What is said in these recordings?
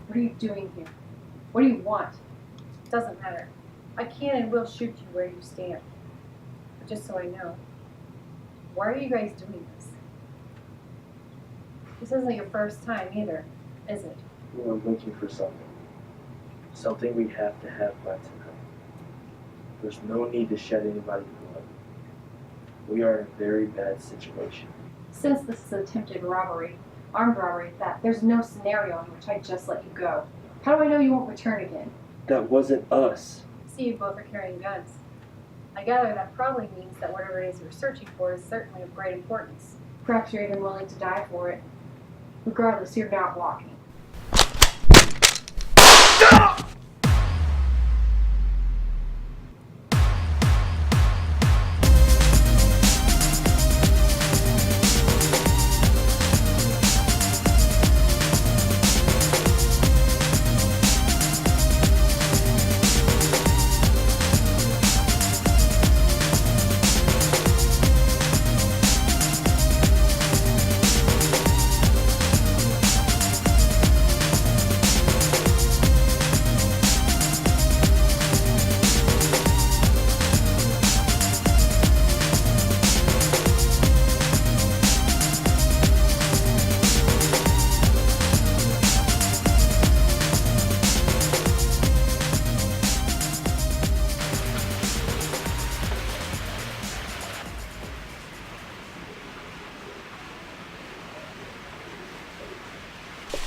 What are you doing here? What do you want? It doesn't matter. I can and will shoot you where you stand. But just so I know, why are you guys doing this? This isn't your first time either, is it? We're looking for something. Something we have to have by tonight. There's no need to shed anybody's blood. We are in a very bad situation. Since this is attempted robbery, armed robbery at that, there's no scenario in which I just let you go. How do I know you won't return again? That wasn't us. See, you both are carrying guns. I gather that probably means that whatever it is you're searching for is certainly of great importance. Perhaps you're even willing to die for it. Regardless, you're not walking.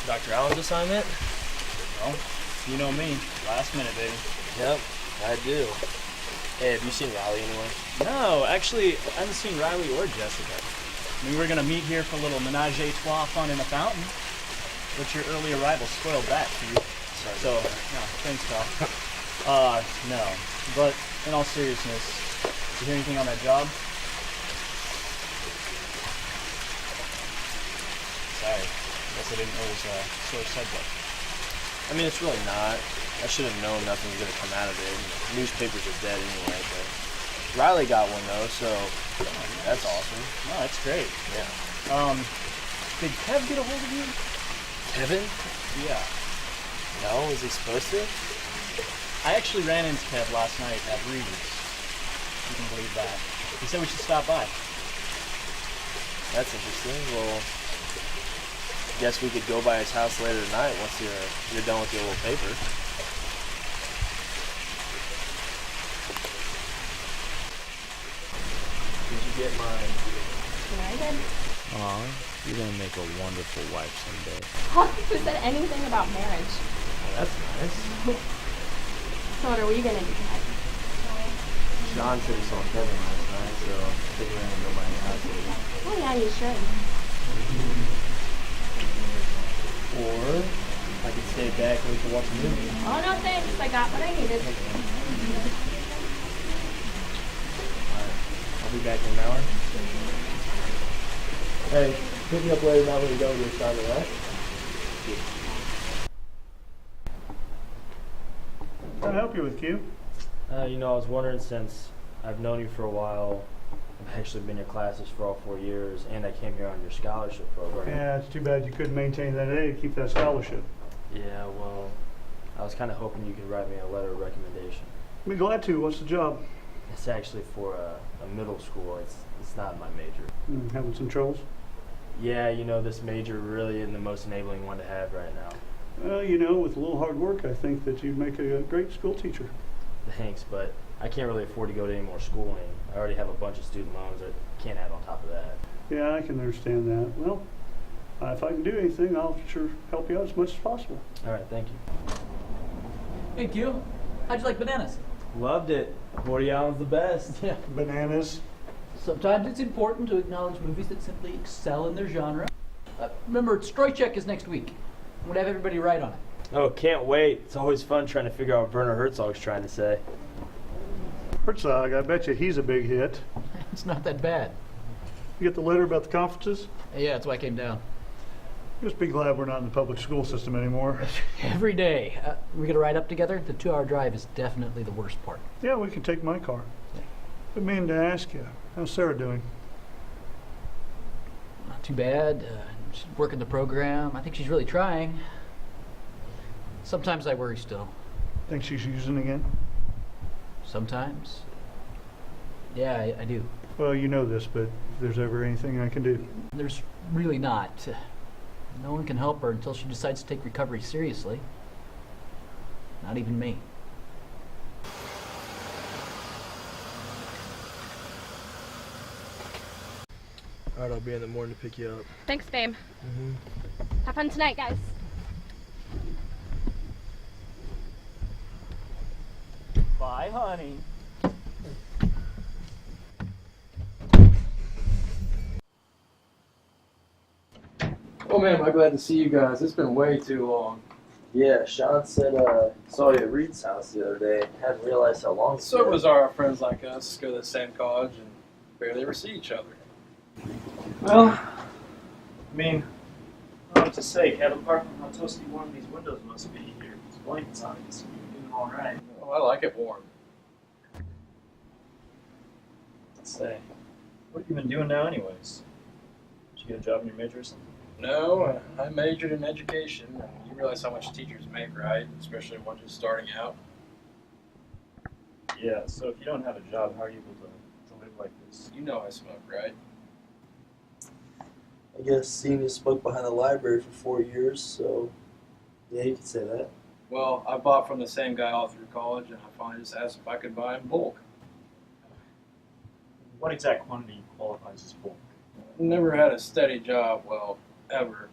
Dr. Allen's assignment? Well, you know me. Last minute, baby. Yep, I do. Hey, have you seen Riley anywhere? No, actually, I haven't seen Riley or Jessica. We were going to meet here for a little menage a trois fun in the fountain, but your early arrival spoiled that for you. Sorry. So, no, thanks, pal. No. But in all seriousness, did you hear anything on that job? Sorry. Guess I didn't know it was a sore subject. I mean, it's really not. I should have known nothing was going to come out of it. Newspapers are dead anyway, but Riley got one, though, so that's awesome. Oh, that's great. Yeah. Did Kev get a hold of you? Kevin? Yeah. No, was he supposed to? I actually ran into Kev last night at Reeves. You can believe that. He said we should stop by. That's interesting. Well, guess we could go by his house later tonight once you're done with your little paper. Did you get mine? Yeah, I did. Aw, you're gonna make a wonderful wife someday. Who said anything about marriage? Oh, that's nice. So what are we gonna do tonight? Sean said he saw Kevin last night, so I think we're gonna go by his house later. Oh yeah, you should. Or I could stay back and we could watch a movie. Oh no thanks, I got what I needed. Alright, I'll be back in an hour. Hey, hit me up later now when you go to your assignment, right? What can I help you with, Q? I was wondering, since I've known you for a while, I've actually been in your classes for all 4 years, and I came here on your scholarship program. Yeah, it's too bad you couldn't maintain that A to keep that scholarship. Yeah, well, I was kind of hoping you could write me a letter of recommendation. I'd be glad to. What's the job? It's actually for a middle school. It's not my major. Having some troubles? Yeah, this major really isn't the most enabling one to have right now. Well, with a little hard work, I think that you'd make a great school teacher. Thanks, but I can't really afford to go to any more schooling. I already have a bunch of student loans that I can't add on top of that. Yeah, I can understand that. Well, if I can do anything, I'll sure help you out as much as possible. All right, thank you. Hey Q, how'd you like bananas? Loved it. Woody Allen's the best. Yeah. Bananas. Sometimes it's important to acknowledge movies that simply excel in their genre. Remember, Storycheck is next week. I'm going to have everybody write on it. Oh, can't wait. It's always fun trying to figure out what Werner Herzog's trying to say. Herzog, I bet you he's a big hit. It's not that bad. You get the letter about the conferences? Yeah, that's why I came down. Just be glad we're not in the public school system anymore. Every day. We're going to ride up together. The 2-hour drive is definitely the worst part. Yeah, we can take my car. Been meaning to ask you, how's Sarah doing? Not too bad. She's working the program. I think she's really trying. Sometimes I worry still. Think she's using again? Sometimes. Yeah, I do. Well, you know this, but if there's ever anything I can do. There's really not. No one can help her until she decides to take recovery seriously. Not even me. All right, I'll be in the morning to pick you up. Thanks, babe. Mm-hmm. Have fun tonight, guys. Bye, honey. Oh man, I'm glad to see you guys. It's been way too long. Yeah, Sean said he saw you at Reed's house the other day. Hadn't realized how long it's So been. was our friends like us, go to the same college and barely ever see each other. Well, I mean, I don't know what to say, Kevin. Apart from how toasty warm these windows must be here, these blankets on, it's doing all right. Oh, I like it warm. Let's say, what have you been doing now, anyways? Did you get a job in your major or something? No, I majored in education. You realize how much teachers make, right? Especially one just starting out. Yeah. So if you don't have a job, how are you able to live like this? You know I smoke, right? I guess seeing you smoke behind the library for 4 years, so yeah, you could say that. Well, I bought from the same guy all through college, and I finally just asked if I could buy in bulk. What exact quantity qualifies as bulk? Never had a steady job, well, ever.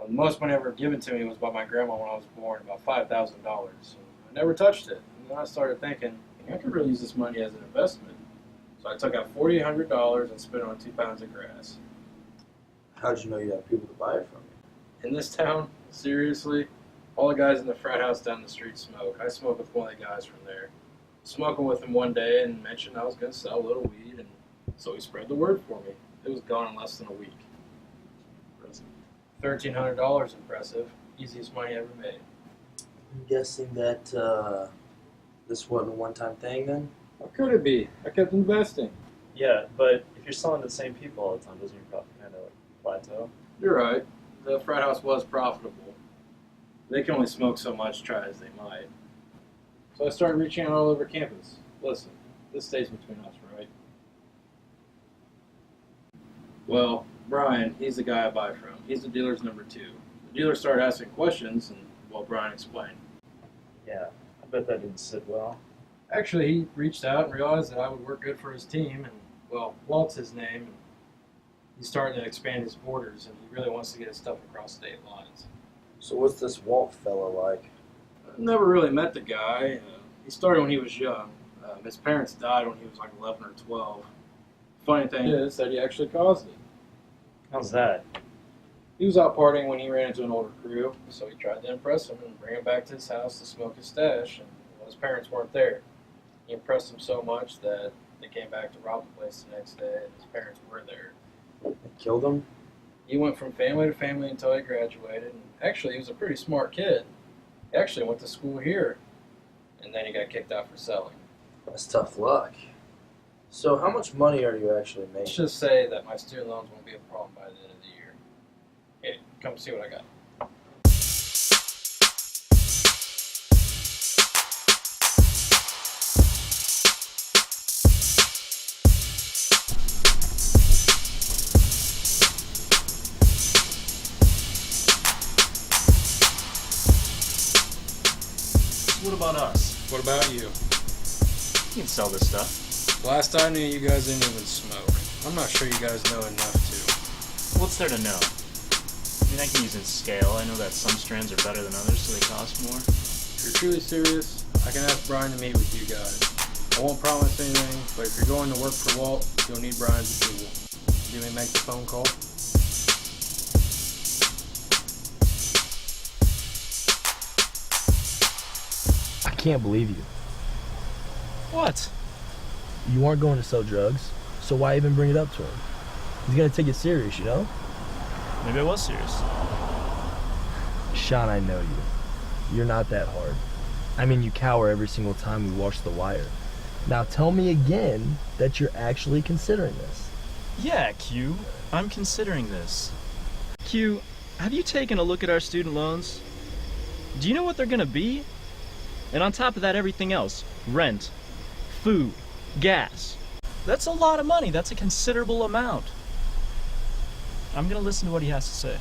The most money ever given to me was by my grandma when I was born, about $5,000. I never touched it. And then I started thinking, I could really use this money as an investment. So I took out $4,800 and spent it on 2 pounds of grass. How'd you know you'd have people to buy it from you? In this town, seriously, all the guys in the frat house down the street smoke. I smoked with one of the guys from there. Smoking with him one day and mentioned I was going to sell a little weed, and so he spread the word for me. It was gone in less than a week. $1,300 impressive. Easiest money ever made. I'm guessing that this wasn't a one-time thing then? How could it be? I kept investing. Yeah, but if you're selling to the same people all the time, doesn't your profit kind of plateau? You're right. The frat house was profitable. They can only smoke so much, try as they might. So I started reaching out all over campus. Listen, this stays between us, right? Well, Brian, he's the guy I buy from. He's the dealer's number 2. The dealer started asking questions, and, well, Brian explained. Yeah, I bet that didn't sit well. Actually, he reached out and realized that I would work good for his team, and, well, Walt's his name, and he's starting to expand his borders, and he really wants to get his stuff across state lines. So what's this Walt fella like? I never really met the guy. He started when he was young. His parents died when he was like 11 or 12. Funny thing is that he actually caused it. How's that? He was out partying when he ran into an older crew, so he tried to impress him and bring him back to his house to smoke his stash, and well, his parents weren't there. He impressed them so much that they came back to rob the place the next day, and his parents were there. They killed him? He went from family to family until he graduated, and actually he was a pretty smart kid. He actually went to school here, and then he got kicked out for selling. That's tough luck. So how much money are you actually Let's making? just say that my student loans won't be a problem by the end of the year. Hey, come see what I got. What about us? What about you? You can sell this stuff. Last I knew, you guys didn't even smoke. I'm not sure you guys know enough to. What's there to know? I mean, I can use it scale. I know that some strands are better than others, so they cost more. If you're truly serious, I can ask Brian to meet with you guys. I won't promise anything, but if you're going to work for Walt, you'll need Brian's approval. You may make the phone call. I can't believe you. What? You weren't going to sell drugs, so why even bring it up to him? He's gonna take it serious, you know? Maybe I was serious. Sean, I know you. You're not that hard. I mean, you cower every single time we wash the wire. Now tell me again that you're actually considering this. Yeah, Q. I'm considering this. Q, have you taken a look at our student loans? Do you know what they're gonna be? And on top of that, everything else. Rent, food, gas. That's a lot of money. That's a considerable amount. I'm gonna listen to what he has to say.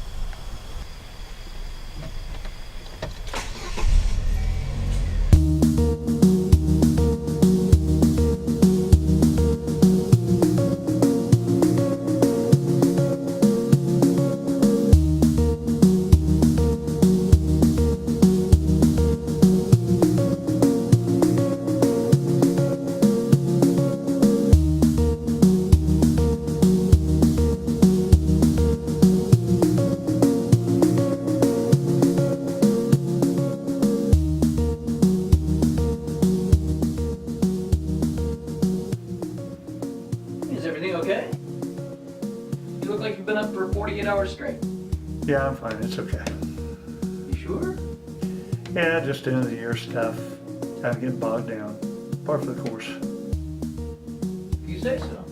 great. Yeah, I'm fine. It's okay. You sure? Yeah, just end of the year stuff. Kind of getting bogged down. Par for the course. If you say so.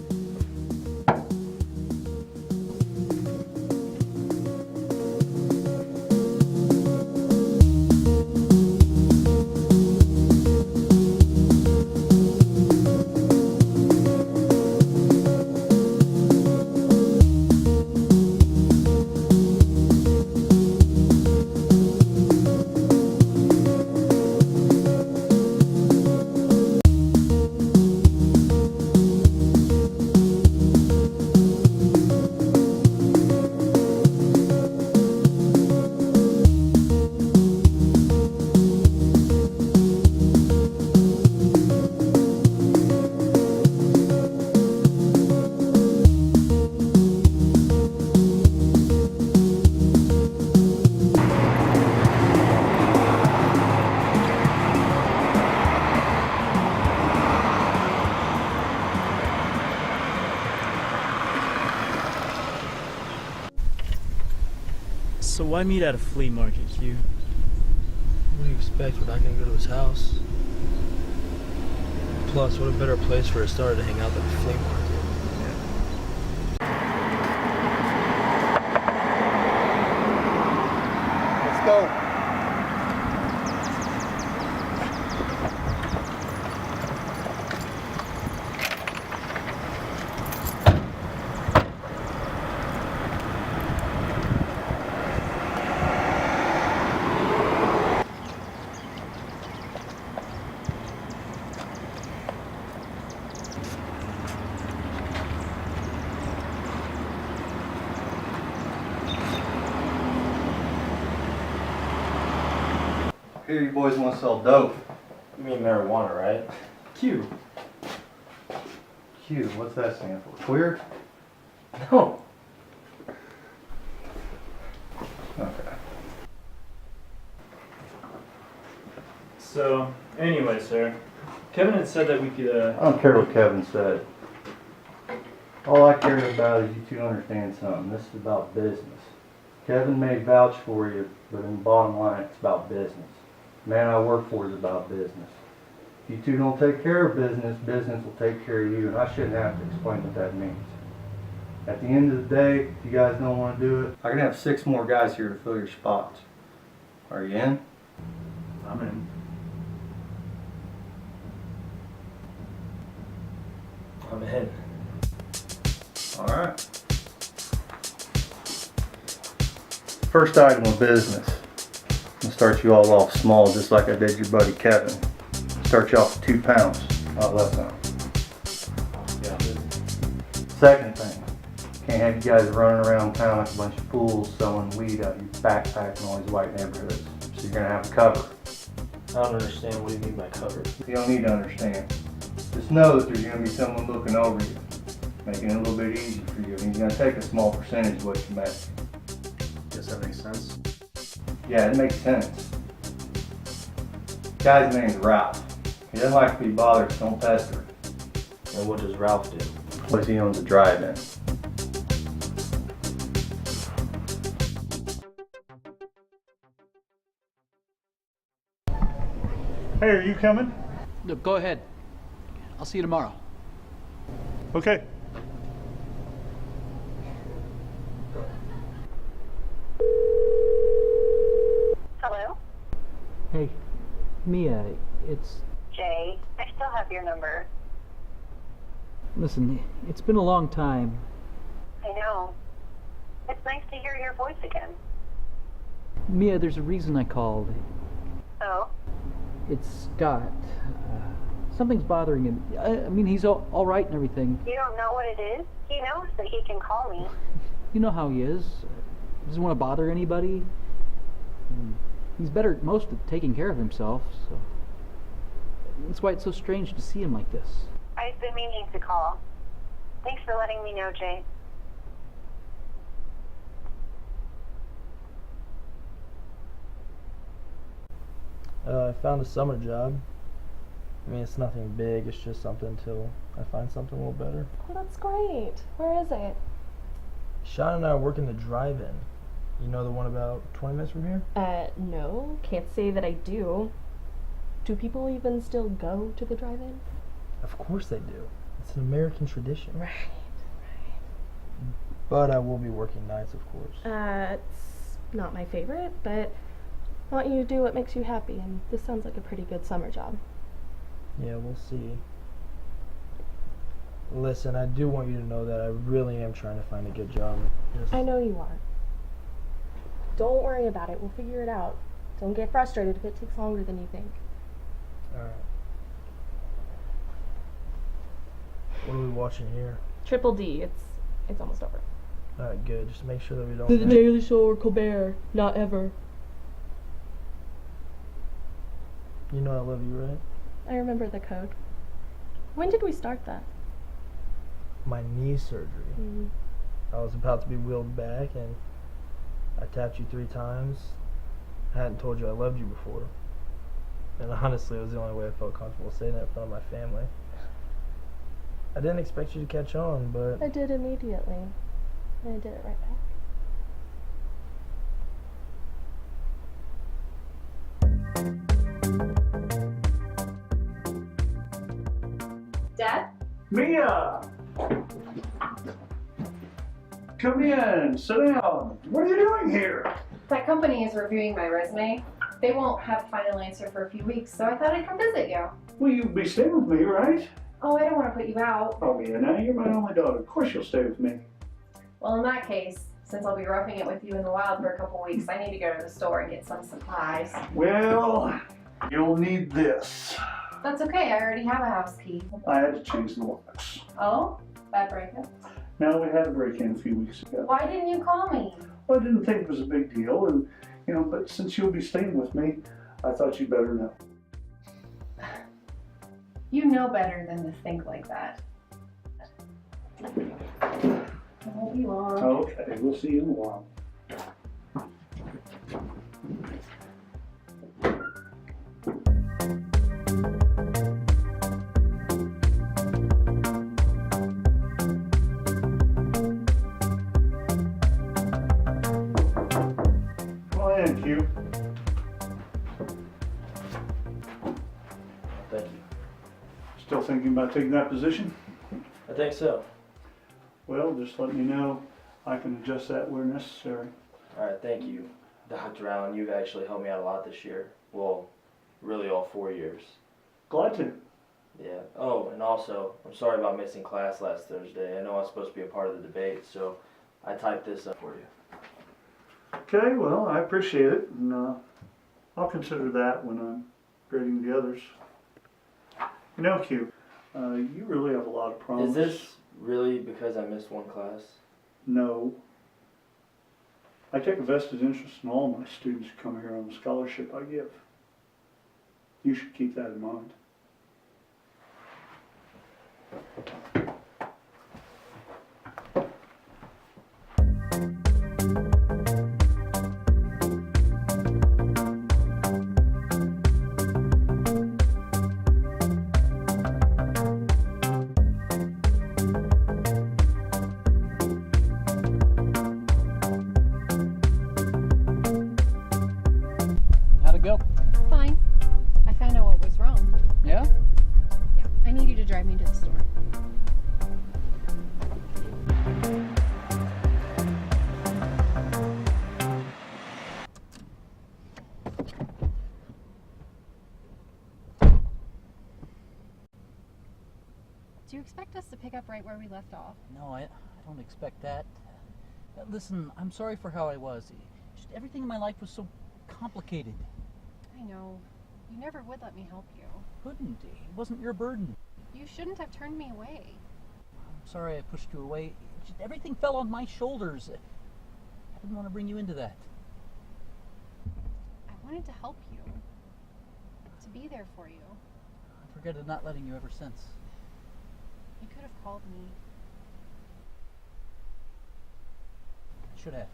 So why meet at a flea market, Q? What do you expect? We're not gonna go to his house. Plus, what a better place for a starter to hang out than a flea market. Let's go. Here you boys want to sell dope. You mean marijuana, right? Q. Q, what's that stand for? Queer? No. Okay. So, anyway, sir, Kevin had said that we could, I don't care what Kevin said. All I care about is you two understand something. This is about business. Kevin may vouch for you, but in the bottom line, it's about business. Man I work for is about business. If you two don't take care of business, business will take care of you, and I shouldn't have to explain what that means. At the end of the day, if you guys don't want to do it, I can have 6 more guys here to fill your spots. Are you in? I'm in. I'm in. Alright. First item of business. I'm going to start you all off small, just like I did your buddy Kevin. Start you off with 2 pounds. How's that sound? Yeah. Second thing, can't have you guys running around town like a bunch of fools selling weed out of your backpack in all these white neighborhoods. So you're going to have to cover. I don't understand. What do you mean by cover? You don't need to understand. Just know that there's going to be someone looking over you, making it a little bit easy for you. And he's going to take a small percentage of what you make. Guess that makes sense. Yeah, it makes sense. Guy's name's Ralph. He doesn't like to be bothered, so don't pester him. And what does Ralph do? Plus he owns a drive-in. Hey, are you coming? Look, go ahead. I'll see you tomorrow. Okay. Hello? Hey, Mia, it's... Jay, I still have your number. Listen, it's been a long time. I know. It's nice to hear your voice again. Mia, there's a reason I called. Oh? It's Scott. Something's bothering him. I mean, he's all right and everything. You don't know what it is? He knows that he can call me. You know how he is. He doesn't want to bother anybody. He's better at most at taking care of himself, so... That's why it's so strange to see him like this. I've been meaning to call. Thanks for letting me know, Jay. I found a summer job. I mean, it's nothing big. It's just something until I find something a little better. Oh, that's great. Where is it? Sean and I are working the drive-in. You know the one about 20 minutes from here? No, can't say that I do. Do people even still go to the drive-in? Of course they do. It's an American tradition. Right. But I will be working nights, of course. It's not my favorite, but I want you to do what makes you happy, and this sounds like a pretty good summer job. Yeah, we'll see. Listen, I do want you to know that I really am trying to find a good job. I know you are. Don't worry about it. We'll figure it out. Don't get frustrated if it takes longer than you think. Alright. What are we watching here? Triple D. It's almost over. Alright, good. Just make sure that we don't... The Daily Show or Colbert. Not ever. You know I love you, right? I remember the code. When did we start that? My knee surgery. I was about to be wheeled back and I tapped you 3 times. I hadn't told you I loved you before. And honestly, it was the only way I felt comfortable saying that in front of my family. I didn't expect you to catch on, but... I did immediately. And I did it right back. Dad? Mia! Come in, sit down. What are you doing here? That company is reviewing my resume. They won't have a final answer for a few weeks, so I thought I'd come visit you. Well, you'll be staying with me, right? Oh, I don't want to put you out. Oh, yeah, now you're my only daughter. Of course you'll stay with me. Well, in that case, since I'll be roughing it with you in the wild for a couple weeks, I need to go to the store and get some supplies. Well, you'll need this. That's okay, I already have a house key. I had to change the locks. Oh? Bad breakup? Now, we had a break-in a few weeks ago. Why didn't you call me? Well, I didn't think it was a big deal, and, but since you'll be staying with me, I thought you'd better know. You know better than to think like that. I won't be long. Okay, we'll see you in a while. Thank you. Thank you. Still thinking about taking that position? I think so. Well, just let me know. I can adjust that where necessary. Alright, thank you. Dr. Allen, you've actually helped me out a lot this year. Well, really all 4 years. Glad to. Yeah. Oh, and also, I'm sorry about missing class last Thursday. I know I was supposed to be a part of the debate, so I typed this up for you. Okay, well, I appreciate it, and I'll consider that when I'm grading the others. You know, Q, you really have a lot of promise. Is this really because I missed one class? No. I take a vested interest in all my students who come here on the scholarship I give. You should keep that in mind. How'd it go? Fine. I found out what was wrong. Yeah? Yeah, I need you to drive me to the store. Do you expect us to pick up right where we left off? No, I don't expect that. Listen, I'm sorry for how I was. Just everything in my life was so complicated. I know. You never would let me help you. Couldn't. It wasn't your burden. You shouldn't have turned me away. I'm sorry I pushed you away. Just everything fell on my shoulders. I didn't want to bring you into that. I wanted to help you. To be there for you. I've regretted not letting you ever since. You could have called me. I should have.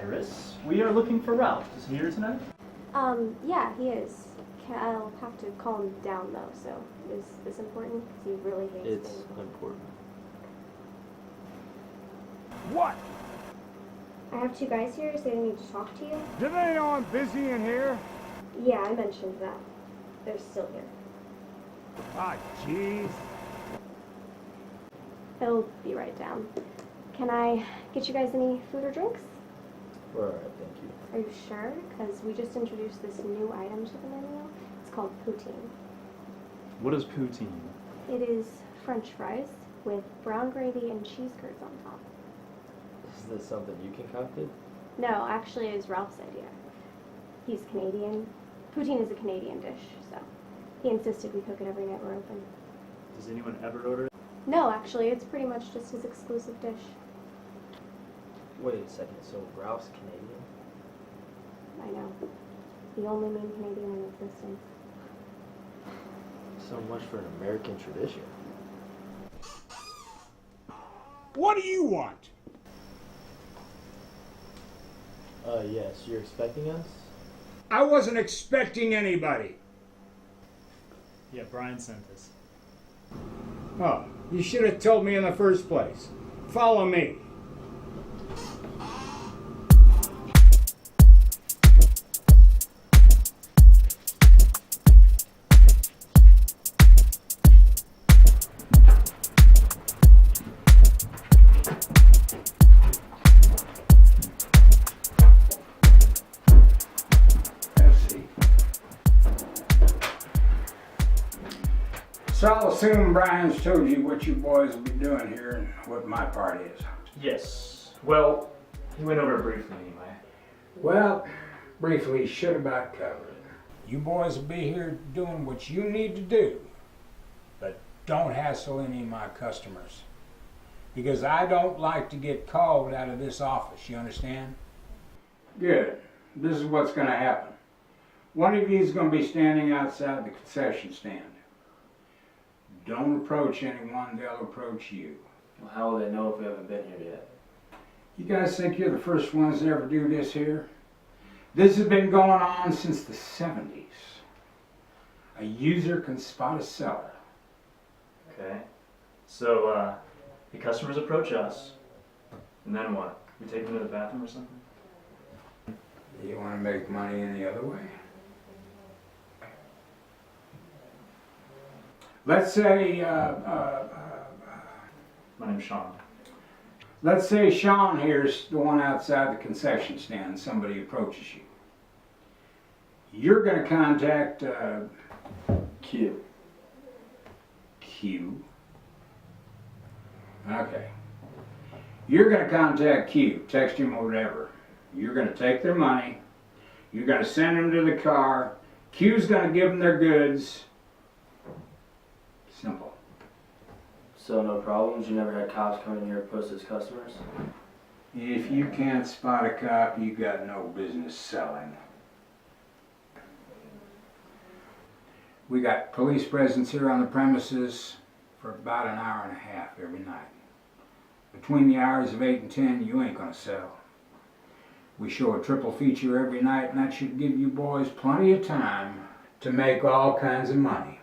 Iris. We are looking for Ralph. Is he here tonight? Yeah, he is. I'll have to calm him down though, so is this important? Because he really hates It's being... important. What? I have two guys here, so they need to talk to you. Do they know I'm busy in here? Yeah, I mentioned that. They're still here. Ah, jeez. He'll be right down. Can I get you guys any food or drinks? We're alright, thank you. Are you sure? Because we just introduced this new item to the menu. It's called poutine. What is poutine? It is French fries with brown gravy and cheese curds on top. Is this something you concocted? No, actually it was Ralph's idea. He's Canadian. Poutine is a Canadian dish, so he insisted we cook it every night we're open. Does anyone ever order it? No, actually, it's pretty much just his exclusive dish. Wait a second, so Ralph's Canadian? I know. The only main Canadian in existence. So much for an American tradition. What do you want? Yes, you're expecting us? I wasn't expecting anybody. Yeah, Brian sent us. Oh, you should have told me in the first place. Follow me. So I'll assume Brian's told you what you boys will be doing here and what my part is. Yes. Well, he went over it briefly anyway. Well, briefly, should about cover it. You boys will be here doing what you need to do, but don't hassle any of my customers. Because I don't like to get called out of this office, you understand? Good. This is what's going to happen. One of you is going to be standing outside the concession stand. Don't approach anyone, they'll approach you. Well, how will they know if we haven't been here yet? You guys think you're the first ones to ever do this here? This has been going on since the 70s. A user can spot a seller. Okay. So, the customers approach us, and then what? We take them to the bathroom or something? You want to make money any other way? Let's say, My name's Sean. let's say Sean here's the one outside the concession stand. Somebody approaches you. You're going to contact Q. Q. Okay. You're going to contact Q, text him or whatever. You're going to take their money. You're going to send them to the car. Q's going to give them their goods. Simple. So no problems? You never had cops come in here and post as customers? If you can't spot a cop, you got no business selling. We got police presence here on the premises for about an hour and a half every night. Between the hours of 8 and 10, you ain't gonna sell. We show a triple feature every night, and that should give you boys plenty of time to make all kinds of money.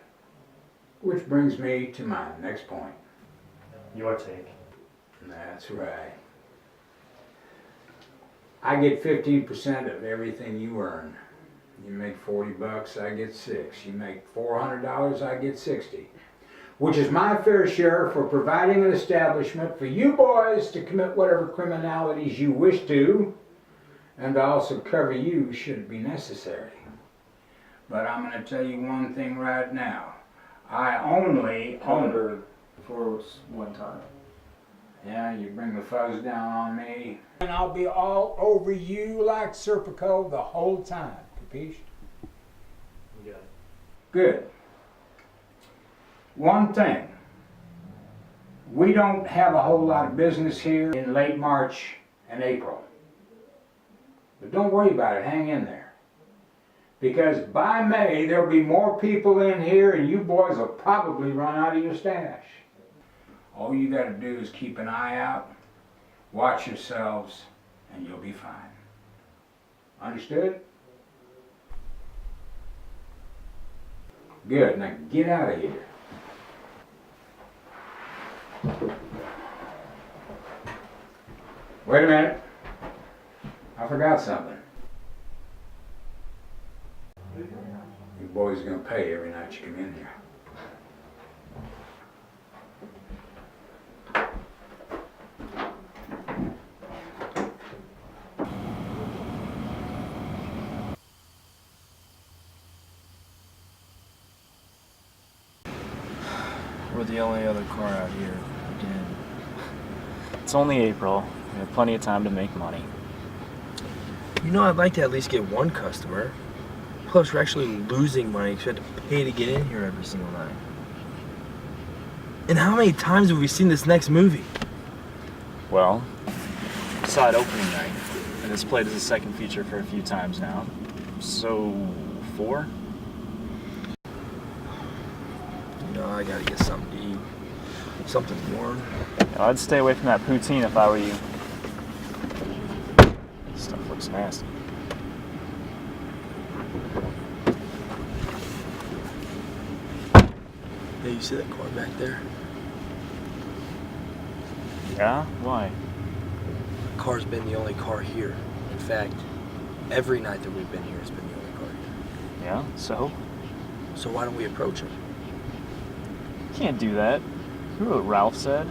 Which brings me to my next point. Your take. That's right. I get 15% of everything you earn. You make 40 bucks, I get 6. You make $400, I get 60. Which is my fair share for providing an establishment for you boys to commit whatever criminalities you wish to, and to also cover you should it be necessary. But I'm going to tell you one thing right now. I only own... For one time. Yeah, you bring the fuzz down on me, and I'll be all over you like Serpico the whole time. Capiche? We got it. Good. One thing. We don't have a whole lot of business here in late March and April. But don't worry about it. Hang in there. Because by May, there'll be more people in here, and you boys will probably run out of your stash. All you got to do is keep an eye out, watch yourselves, and you'll be fine. Understood? Good. Now get out of here. Wait a minute. I forgot something. You boys are gonna pay every night you come in here. We're the only other car out here, again. It's only April. We have plenty of time to make money. You know, I'd like to at least get one customer. Plus, we're actually losing money because we have to pay to get in here every single night. And how many times have we seen this next movie? Well, we saw it opening night, and it's played as a second feature for a few times now. So, 4? You know, I gotta get something to eat. Something warm. Yeah, I'd stay away from that poutine if I were you. This stuff looks nasty. Hey, you see that car back there? Yeah? Why? The car's been the only car here. In fact, every night that we've been here, it's been the only car here. Yeah? So? So why don't we approach him? Can't do that. You heard what Ralph said.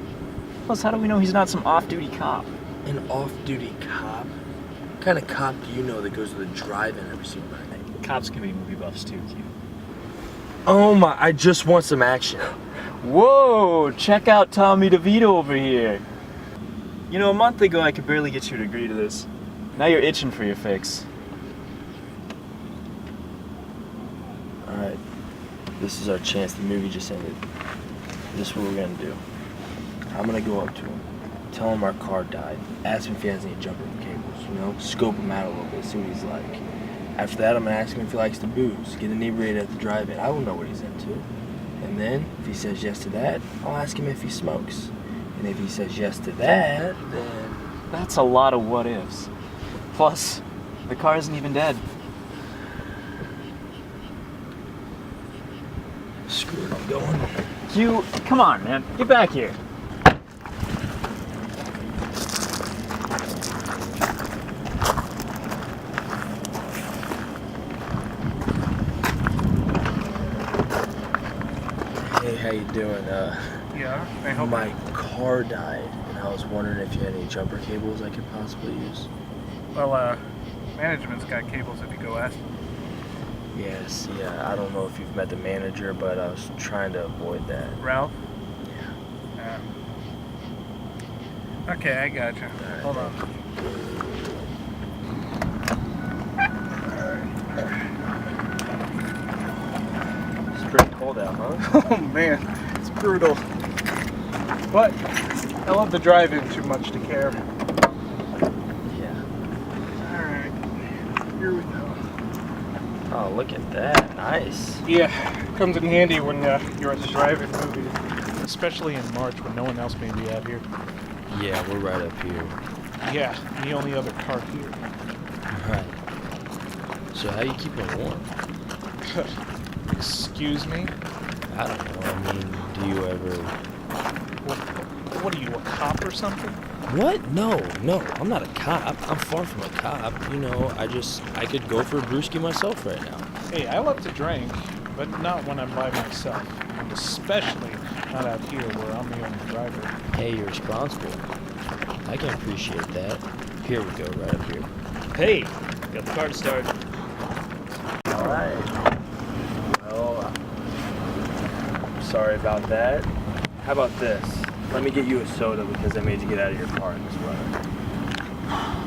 Plus, how do we know he's not some off-duty cop? An off-duty cop? What kind of cop do you know that goes to the drive-in every single night? Cops can be movie buffs too, Q. Oh my, I just want some action. Whoa! Check out Tommy DeVito over here. You know, a month ago I could barely get you to agree to this. Now you're itching for your fix. Alright, this is our chance. The movie just ended. This is what we're gonna do. I'm gonna go up to him, tell him our car died, ask him if he has any jumper cables, you know, scope him out a little bit, see what he's like. After that, I'm gonna ask him if he likes to booze, get inebriated at the drive-in. I don't know what he's into. And then, if he says yes to that, I'll ask him if he smokes. And if he says yes to that, then... That's a lot of what ifs. Plus, the car isn't even dead. Screw it, I'm going. Q, come on, man. Get back here. Hey, how you doing? Yeah, I hope. My car died, and I was wondering if you had any jumper cables I could possibly use. Well, management's got cables if you go ask them. Yes, yeah, I don't know if you've met the manager, but I was trying to avoid that. Ralph? Yeah. Okay, I gotcha. Right, Hold on. It's pretty cold out, huh? Oh man, it's brutal. But I love the drive-in too much to care. Yeah. Alright, here we go. Oh, look at that. Nice. Yeah, comes in handy when you're at the drive-in movie. Especially in March when no one else may be out here. Yeah, we're right up here. Yeah, the only other car here. Right. So how you keeping warm? Excuse me? I don't know. I mean, do you ever... What are you, a cop or something? What? No, I'm not a cop. I'm far from a cop. You know, I could go for a brewski myself right now. Hey, I love to drink, but not when I'm by myself. And especially not out here where I'm the only driver. Hey, you're responsible. I can appreciate that. Here we go, right up here. Hey, got the car to start. Alright. Well, I'm sorry about that. How about this? Let me get you a soda because I made you get out of your car in this weather.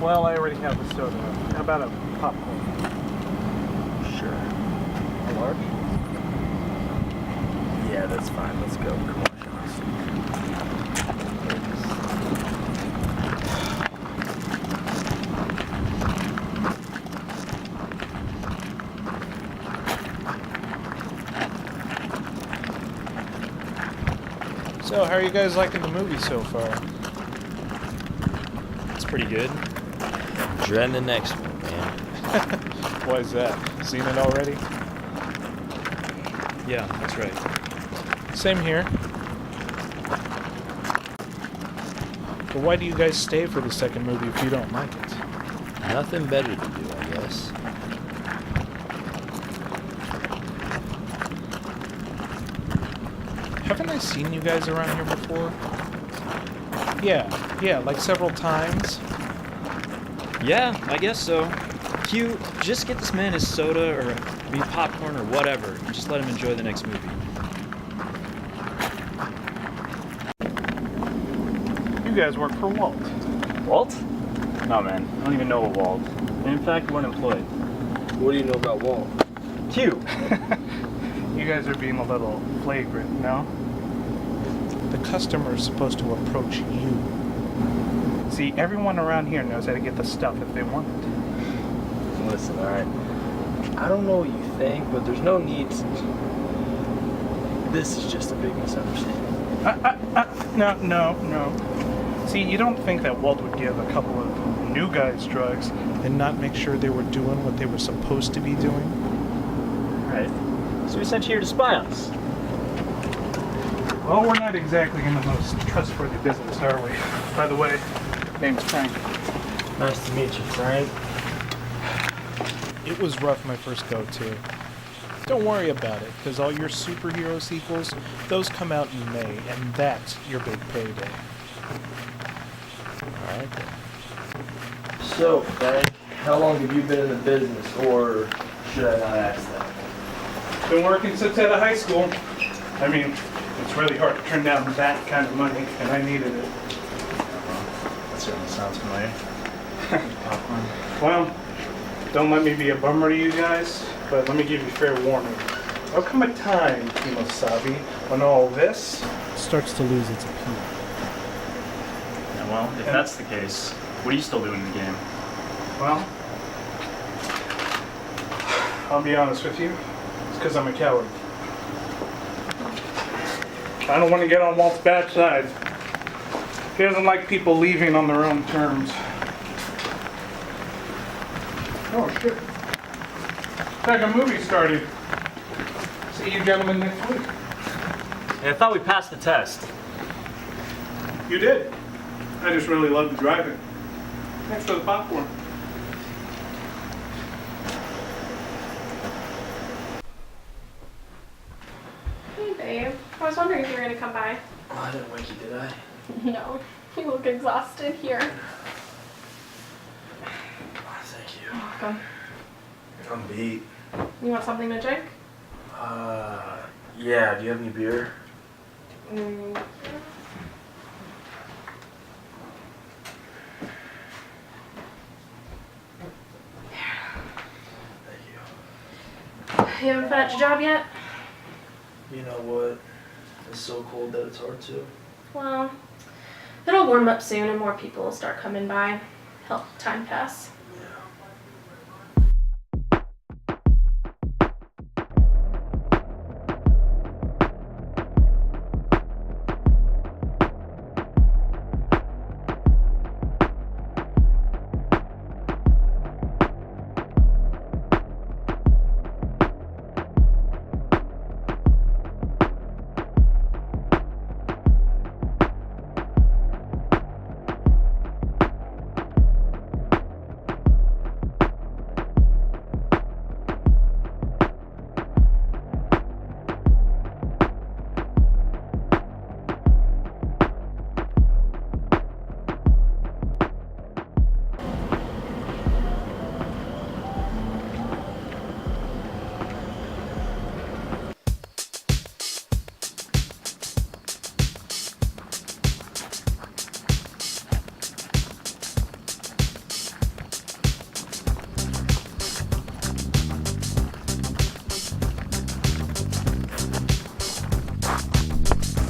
Well, I already have a soda. How about a popcorn? Sure. A large? Yeah, that's fine. Let's go. Come on, Sean. So, how are you guys liking the movie so far? It's pretty good. Dreading the next one, man. Why is that? Seen it already? Yeah, that's right. Same here. But why do you guys stay for the second movie if you don't like it? Nothing better to do, I guess. Haven't I seen you guys around here before? Yeah, like several times. Yeah, I guess so. Q, just get this man his soda or popcorn or whatever, and just let him enjoy the next movie. You guys work for Walt. Walt? No, man. I don't even know a Walt. And in fact, we're unemployed. What do you know about Walt? Q. You guys are being a little flagrant, no? The customer is supposed to approach you. See, everyone around here knows how to get the stuff if they want it. Listen, alright. I don't know what you think, but there's no need to... This is just a big misunderstanding. No. See, you don't think that Walt would give a couple of new guys drugs and not make sure they were doing what they were supposed to be doing? Right. So we sent you here to spy on us. Well, we're not exactly in the most trustworthy business, are we? By the way, name's Frank. Nice to meet you, Frank. It was rough my first go, too. Don't worry about it, because all your superhero sequels, those come out in May, and that's your big payday. Alright then. So, Frank, how long have you been in the business, or should I not ask that? Been working since out of high school. I mean, it's really hard to turn down that kind of money, and I needed it. That certainly sounds familiar. Popcorn. Well, don't let me be a bummer to you guys, but let me give you fair warning. There'll come a time, Kimosabi, when all this starts to lose its appeal. Yeah, well, if that's the case, what are you still doing in the game? Well, I'll be honest with you. It's because I'm a coward. I don't want to get on Walt's bad side. He doesn't like people leaving on their own terms. Oh, shit. Like a movie started. See you gentlemen next week. Hey, I thought we passed the test. You did. I just really love the driving. Thanks for the popcorn. Hey, babe. I was wondering if you were going to come by. Oh, I didn't wake you, did I? No. You look exhausted here. Oh, thank you. You're welcome. I'm beat. You want something to drink? Yeah, do you have any beer? You haven't finished your job yet? You know what? It's so cold that it's hard to. Well, it'll warm up soon and more people will start coming by. Help time pass.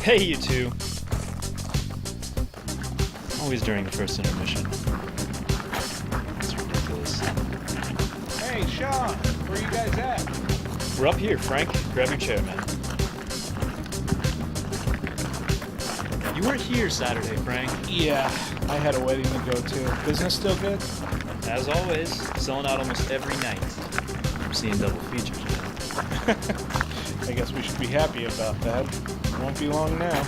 Hey, you two. Always during the first intermission. It's ridiculous. Hey, Sean, where you guys at? We're up here, Frank. Grab your chair, man. You weren't here Saturday, Frank. Yeah, I had a wedding to go to. Business still good? As always, selling out almost every night. I'm seeing double features, man. I guess we should be happy about that. Won't be long now.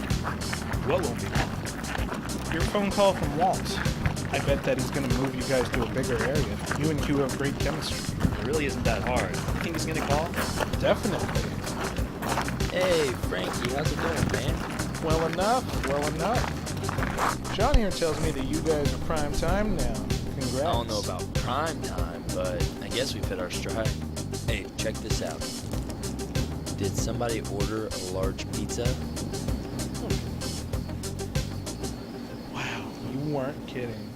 What won't be long? Your phone call from Walt. I bet that he's gonna move you guys to a bigger area. You and Q have great chemistry. It really isn't that hard. You think he's gonna call? Definitely. Hey, Frankie, how's it going, man? Well enough. John here tells me that you guys are prime time now. Congrats. I don't know about prime time, but I guess we've hit our stride. Hey, check this out. Did somebody order a large pizza? Wow, you weren't kidding.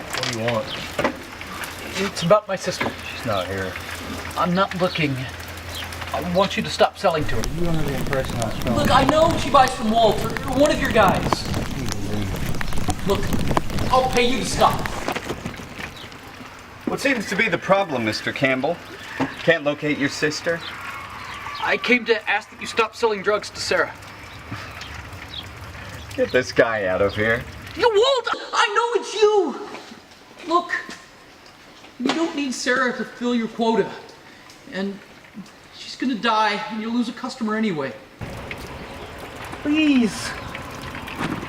What do you want? It's about my sister. She's not here. I'm not looking. I want you to stop selling to her. You under the impression I was selling? Look, I know she buys from Walt or one of your guys. Look, I'll pay you to stop. What seems to be the problem, Mr. Campbell? Can't locate your sister? I came to ask that you stop selling drugs to Sarah. Get this guy out of here. You won't! I know it's you! Look, you don't need Sarah to fill your quota. And she's gonna die, and you'll lose a customer anyway. Please.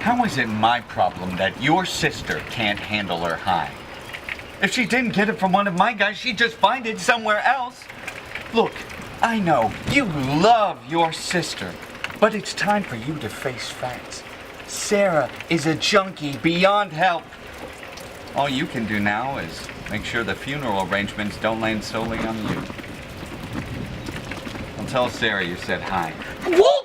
How is it my problem that your sister can't handle her high? If she didn't get it from one of my guys, she'd just find it somewhere else. Look, I know you love your sister, but it's time for you to face facts. Sarah is a junkie beyond help. All you can do now is make sure the funeral arrangements don't land solely on you. I'll tell Sarah you said hi. Whoa!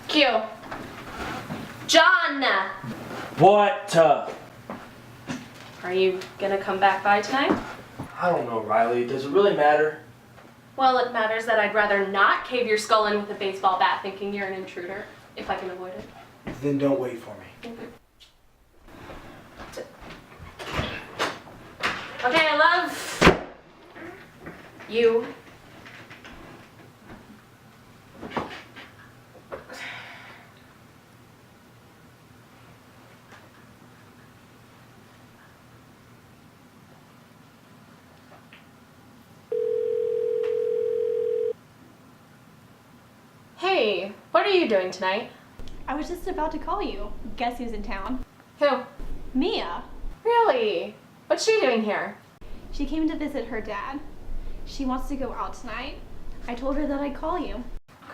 Q. John! What? Are you gonna come back by tonight? I don't know, Riley. Does it really matter? Well, it matters that I'd rather not cave your skull in with a baseball bat thinking you're an intruder, if I can avoid it. Then don't wait for me. Okay, I love you. Hey, what are you doing tonight? I was just about to call you. Guess who's in town? Who? Mia. Really? What's she doing here? She came to visit her dad. She wants to go out tonight. I told her that I'd call you.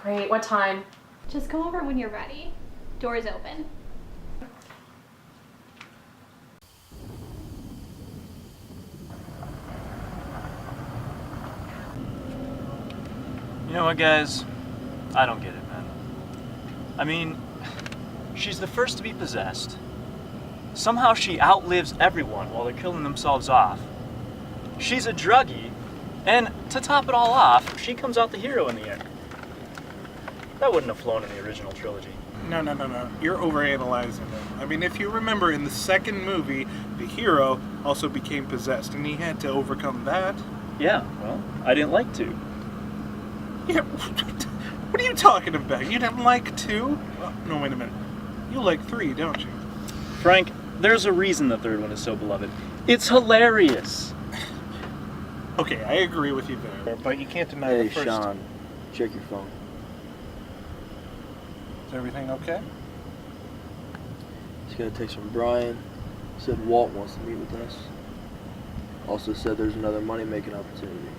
Great, what time? Just come over when you're ready. Door's open. You know what, guys? I don't get it, man. I mean, she's the first to be possessed. Somehow she outlives everyone while they're killing themselves off. She's a druggie, and to top it all off, she comes out the hero in the end. That wouldn't have flown in the original trilogy. No. You're overanalyzing it. I mean, if you remember, in the second movie, the hero also became possessed, and he had to overcome that. Yeah, well, I didn't like 2. Yeah, what are you talking about? You didn't like 2? Oh, no, wait a minute. You like 3, don't you? Frank, there's a reason the third one is so beloved. It's hilarious. Okay, I agree with you there, but you can't deny Hey, the first. Sean, check your phone. Is everything okay? Just got a text from Brian. Said Walt wants to meet with us. Also said there's another money-making opportunity.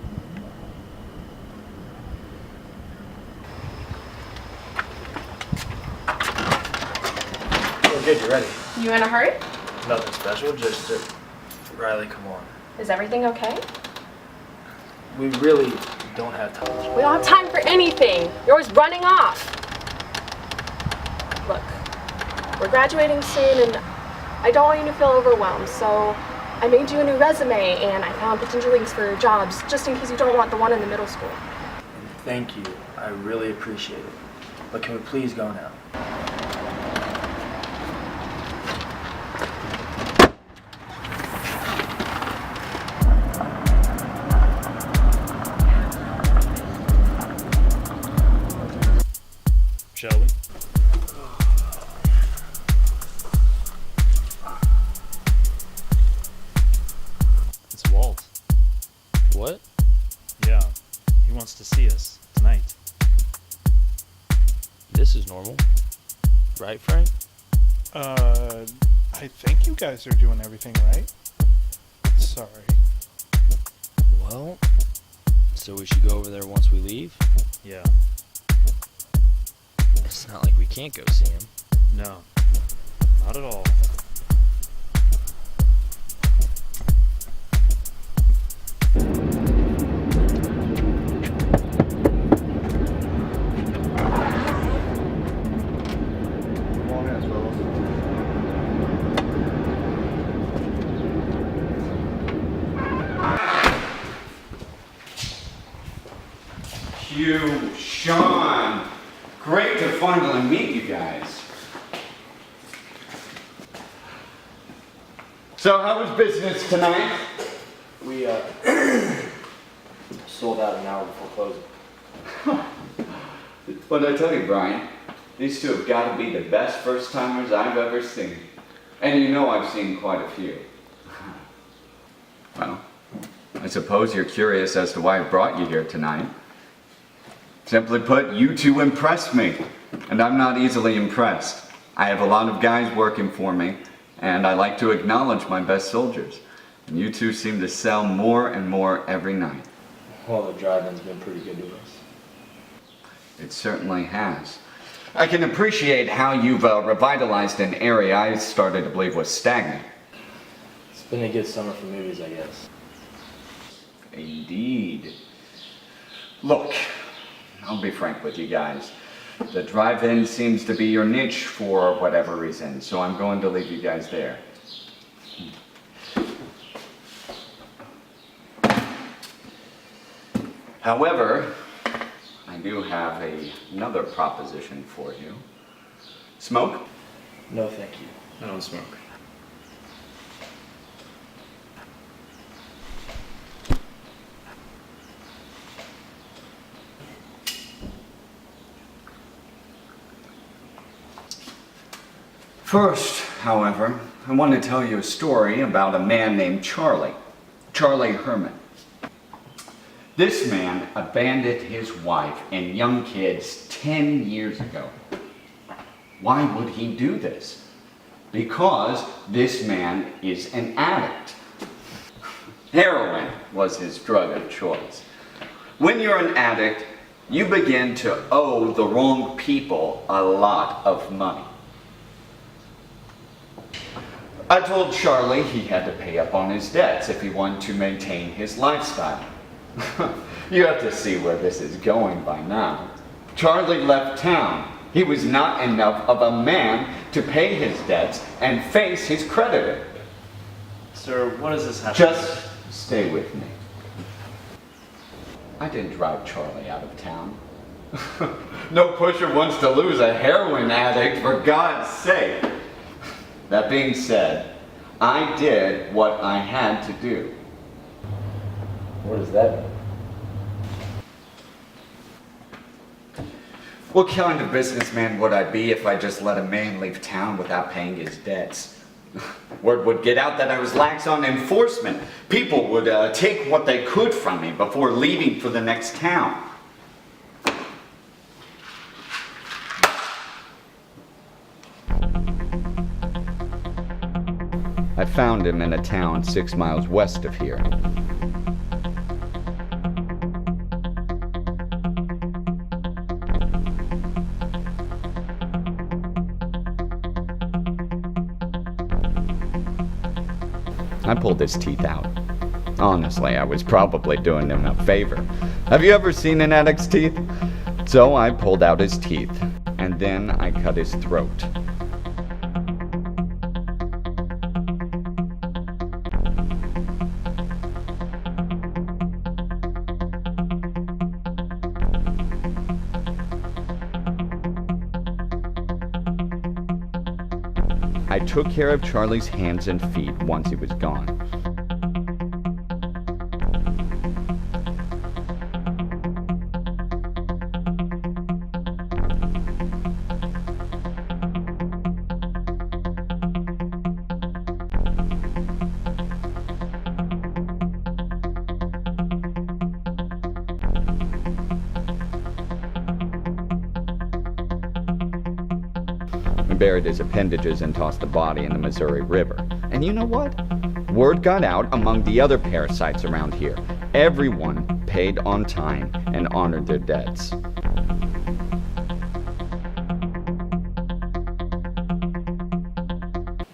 Good, you ready? You in a hurry? Nothing special, just Riley, come on. Is everything okay? We really don't have time. We don't have time for anything. You're always running off. Look, we're graduating soon and I don't want you to feel overwhelmed, so I made you a new resume and I found potential links for jobs just in case you don't want the one in the middle school. Thank you. I really appreciate it. But can we please go now? Shall we? It's Walt. What? Yeah, he wants to see us tonight. This is normal. Right, Frank? I think you guys are doing everything right. Sorry. Well, so we should go over there once we leave? Yeah. It's not like we can't go see him. No, not at all. You, Sean. Great to finally meet you guys. So how was business tonight? We sold out an hour before closing. What did I tell you, Brian? These two have got to be the best first-timers I've ever seen. And you know I've seen quite a few. Well, I suppose you're curious as to why I brought you here tonight. Simply put, you two impressed me, and I'm not easily impressed. I have a lot of guys working for me, and I like to acknowledge my best soldiers. And you two seem to sell more and more every night. Well, the drive-in's been pretty good to us. It certainly has. I can appreciate how you've revitalized an area I started to believe was stagnant. It's been a good summer for movies, I guess. Indeed. Look, I'll be frank with you guys. The drive-in seems to be your niche for whatever reason, so I'm going to leave you guys there. However, I do have another proposition for you. Smoke? No, thank you. I don't smoke. First, however, I want to tell you a story about a man named Charlie Herman. This man abandoned his wife and young kids 10 years ago. Why would he do this? Because this man is an addict. Heroin was his drug of choice. When you're an addict, you begin to owe the wrong people a lot of money. I told Charlie he had to pay up on his debts if he wanted to maintain his lifestyle. You have to see where this is going by now. Charlie left town. He was not enough of a man to pay his debts and face his creditor. Sir, what does this have Just stay with me. I didn't drive Charlie out of town. No pusher wants to lose a heroin addict, for God's sake. That being said, I did what I had to do. What does that mean? What kind of businessman would I be if I just let a man leave town without paying his debts? Word would get out that I was lax on enforcement. People would take what they could from me before leaving for the next town. I found him in a town 6 miles west of here. I pulled his teeth out. Honestly, I was probably doing him a favor. Have you ever seen an addict's teeth? So I pulled out his teeth, and then I cut his throat. I took care of Charlie's hands and feet once he was gone. We buried his appendages and tossed the body in the Missouri River. And you know what? Word got out among the other parasites around here. Everyone paid on time and honored their debts.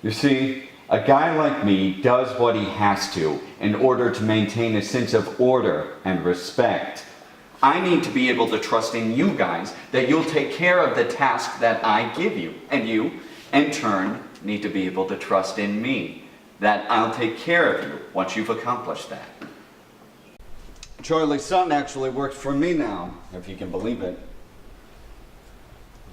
You see, a guy like me does what he has to in order to maintain a sense of order and respect. I need to be able to trust in you guys that you'll take care of the task that I give you. And you, in turn, need to be able to trust in me that I'll take care of you once you've accomplished that. Charlie's son actually works for me now, if you can believe it.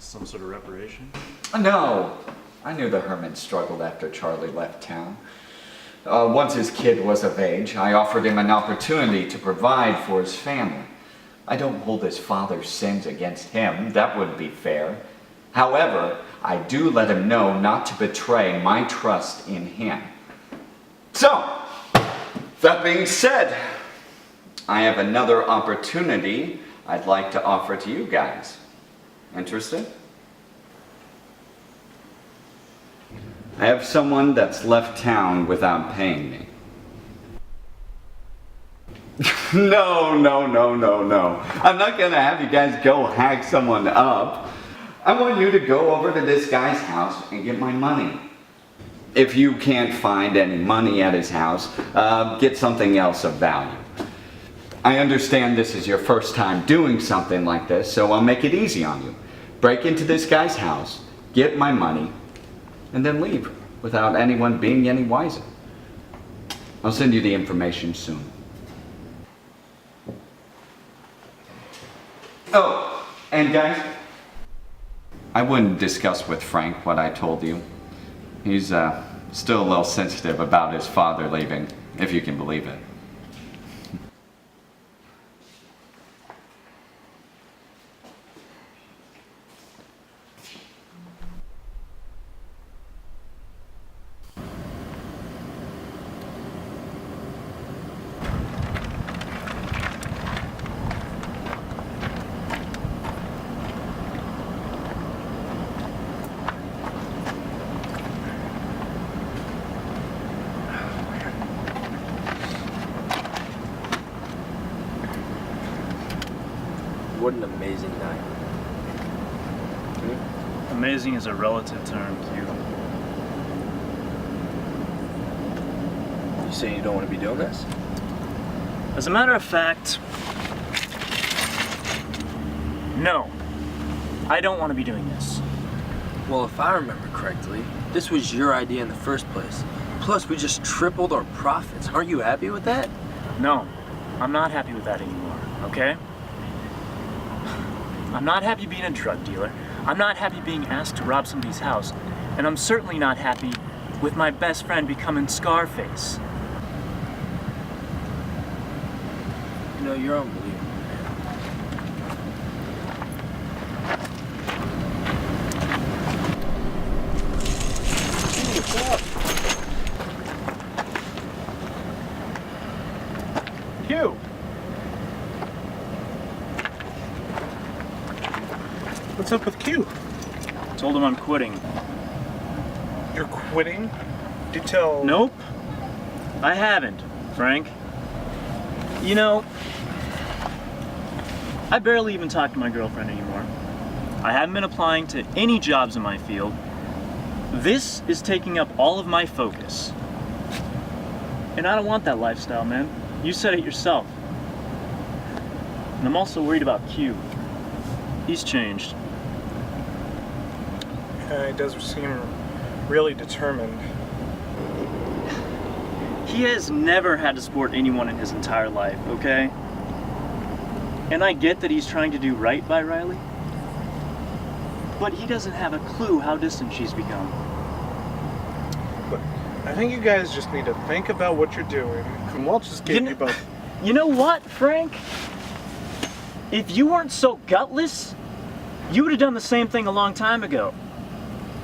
Some sort of reparation? No. I knew the hermit struggled after Charlie left town. Once his kid was of age, I offered him an opportunity to provide for his family. I don't hold his father's sins against him. That wouldn't be fair. However, I do let him know not to betray my trust in him. So, that being said, I have another opportunity I'd like to offer to you guys. Interested? I have someone that's left town without paying me. No. I'm not gonna have you guys go hack someone up. I want you to go over to this guy's house and get my money. If you can't find any money at his house, get something else of value. I understand this is your first time doing something like this, so I'll make it easy on you. Break into this guy's house, get my money, and then leave without anyone being any wiser. I'll send you the information soon. Oh, and guys, I wouldn't discuss with Frank what I told you. He's still a little sensitive about his father leaving, if you can believe it. What an amazing night. Amazing is a relative term, Q. You saying you don't want to be doing this? As a matter of fact, no. I don't want to be doing this. Well, if I remember correctly, this was your idea in the first place. Plus, we just tripled our profits. Aren't you happy with that? No, I'm not happy with that anymore, okay? I'm not happy being a drug dealer. I'm not happy being asked to rob somebody's house. And I'm certainly not happy with my best friend becoming Scarface. You know, you're unbelievable, Q! What's up with Q? Told him I'm quitting. You're quitting? Did you tell... Nope. I haven't, Frank. You know, I barely even talk to my girlfriend anymore. I haven't been applying to any jobs in my field. This is taking up all of my focus. And I don't want that lifestyle, man. You said it yourself. And I'm also worried about Q. He's changed. He does seem really determined. He has never had to support anyone in his entire life, okay? And I get that he's trying to do right by Riley, but he doesn't have a clue how distant she's become. Look, I think you guys just need to think about what you're doing, and we'll just get you both. You know what, Frank? If you weren't so gutless, you would have done the same thing a long time ago.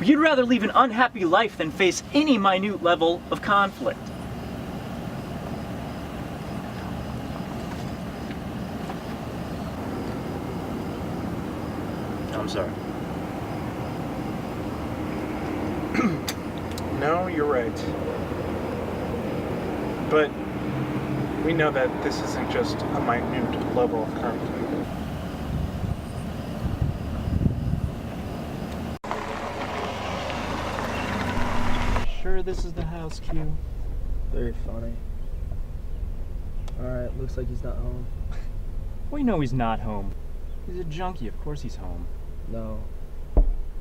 You'd rather leave an unhappy life than face any minute level of conflict. I'm sorry. No, you're right. But we know that this isn't just a minute level of conflict. Sure, this is the house, Q. Very funny. Alright, looks like he's not home. We know he's not home. He's a junkie, of course he's home. No.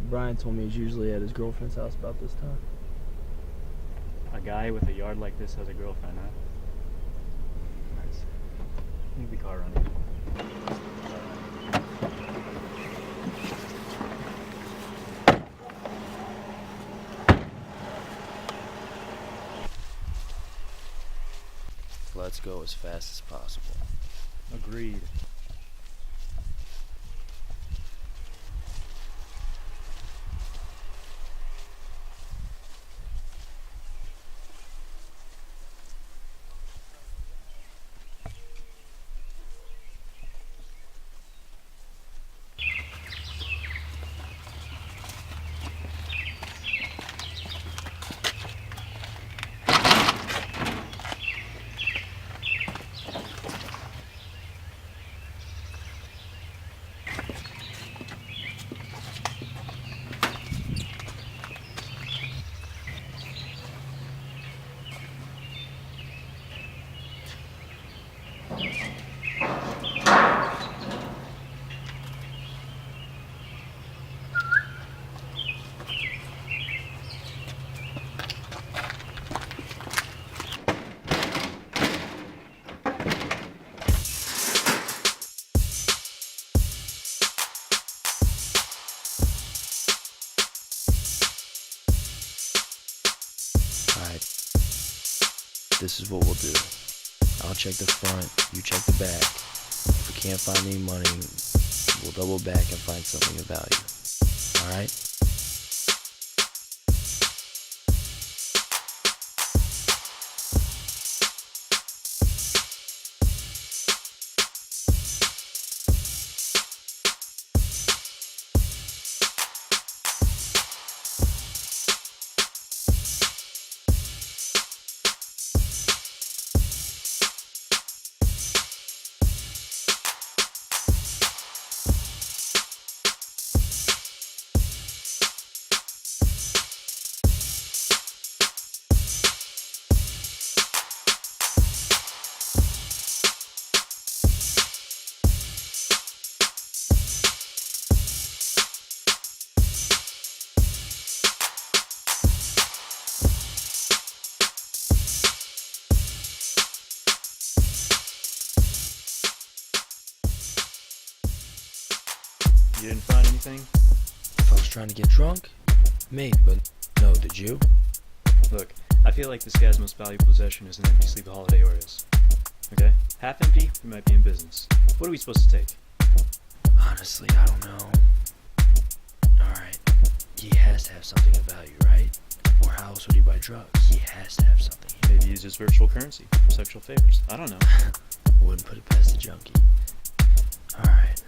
Brian told me he's usually at his girlfriend's house about this time. A guy with a yard like this has a girlfriend, huh? Nice. Leave the car running. Let's go as fast as possible. Agreed. This is what we'll do. I'll check the front, you check the back. If we can't find any money, we'll double back and find something of value. Alright? You didn't find anything? If I was trying to get drunk, maybe, but no, did you? Look, I feel like this guy's most valuable possession is an empty sleeve of holiday Oreos. Okay? Half empty, we might be in business. What are we supposed to take? Honestly, I don't know. Alright, he has to have something of value, right? Or how else would he buy drugs? He has to have something. Maybe use his virtual currency for sexual favors. I don't know. Wouldn't put it past the junkie. Alright.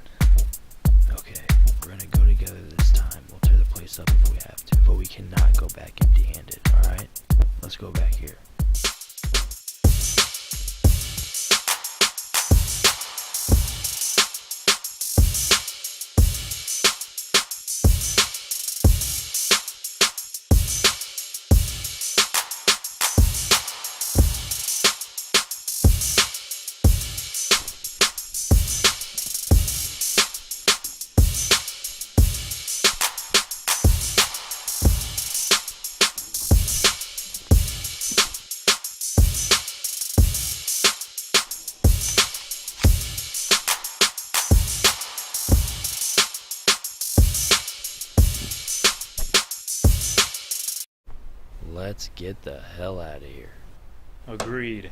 Okay, we're gonna go together this time. We'll tear the place up if we have to. But we cannot go back empty-handed, alright? Let's go back here. Let's get the hell out of here. Agreed.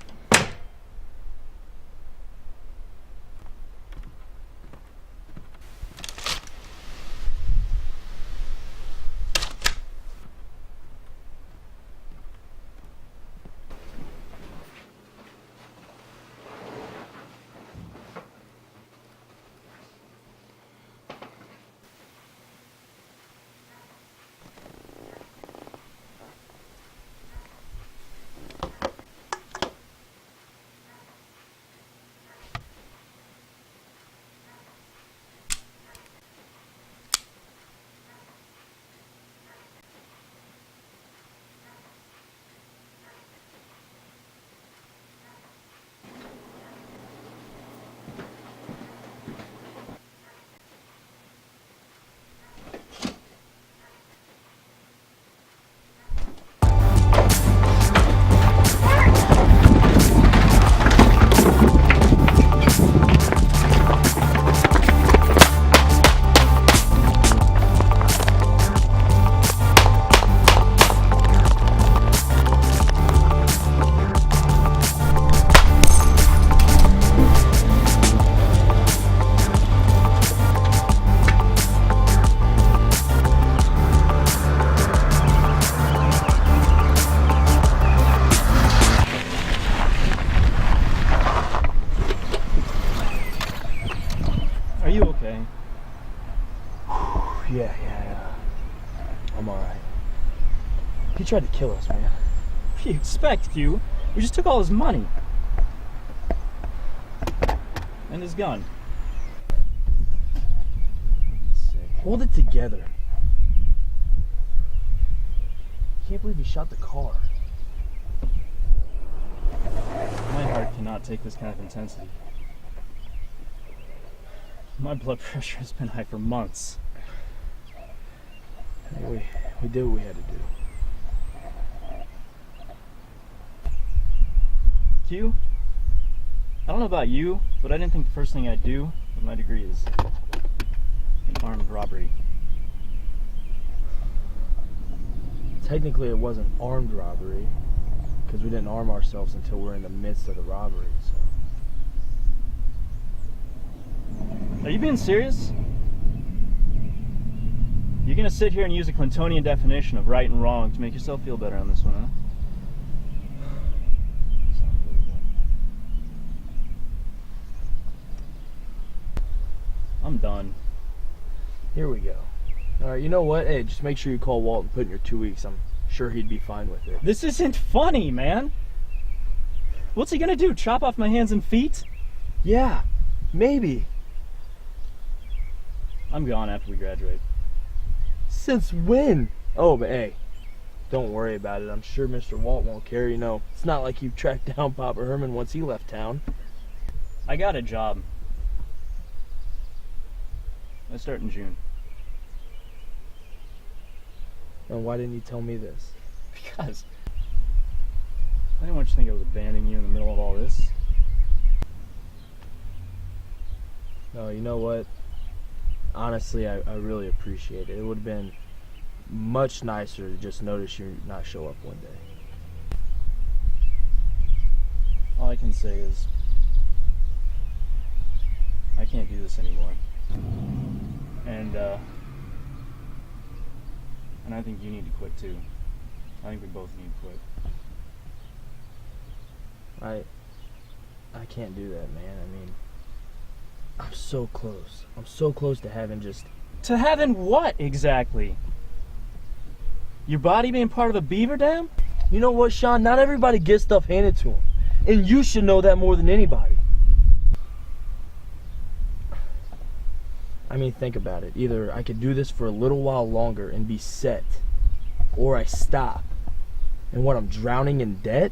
Yeah. I'm alright. He tried to kill us, man. What do you expect, Q? We just took all his money. And his gun. Hold it together. Can't believe he shot the car. My heart cannot take this kind of intensity. My blood pressure has been high for months. We did what we had to do. Q, I don't know about you, but I didn't think the first thing I'd do with my degree is an armed robbery. Technically, it wasn't armed robbery, because we didn't arm ourselves until we're in the midst of the robbery, so. Are you being serious? You're gonna sit here and use a Clintonian definition of right and wrong to make yourself feel better on this one, huh? I'm done. Here we go. Alright, you know what? Hey, just make sure you call Walt and put in your 2 weeks. I'm sure he'd be fine with it. This isn't funny, man! What's he gonna do? Chop off my hands and feet? Yeah, maybe. I'm gone after we graduate. Since when? Oh, but hey, don't worry about it. I'm sure Mr. Walt won't care. You know, it's not like you tracked down Papa Herman once he left town. I got a job. I start in June. And why didn't you tell me this? Because I didn't want you to think I was abandoning you in the middle of all this. No, you know what? Honestly, I really appreciate it. It would have been much nicer to just notice you not show up one day. All I can say is I can't do this anymore. And I think you need to quit too. I think we both need to quit. I can't do that, man. I mean, I'm so close. I'm so close to having just... To having what exactly? Your body being part of a beaver dam? You know what, Sean? Not everybody gets stuff handed to them. And you should know that more than anybody. I mean, think about it. Either I could do this for a little while longer and be set, or I stop. And what, I'm drowning in debt?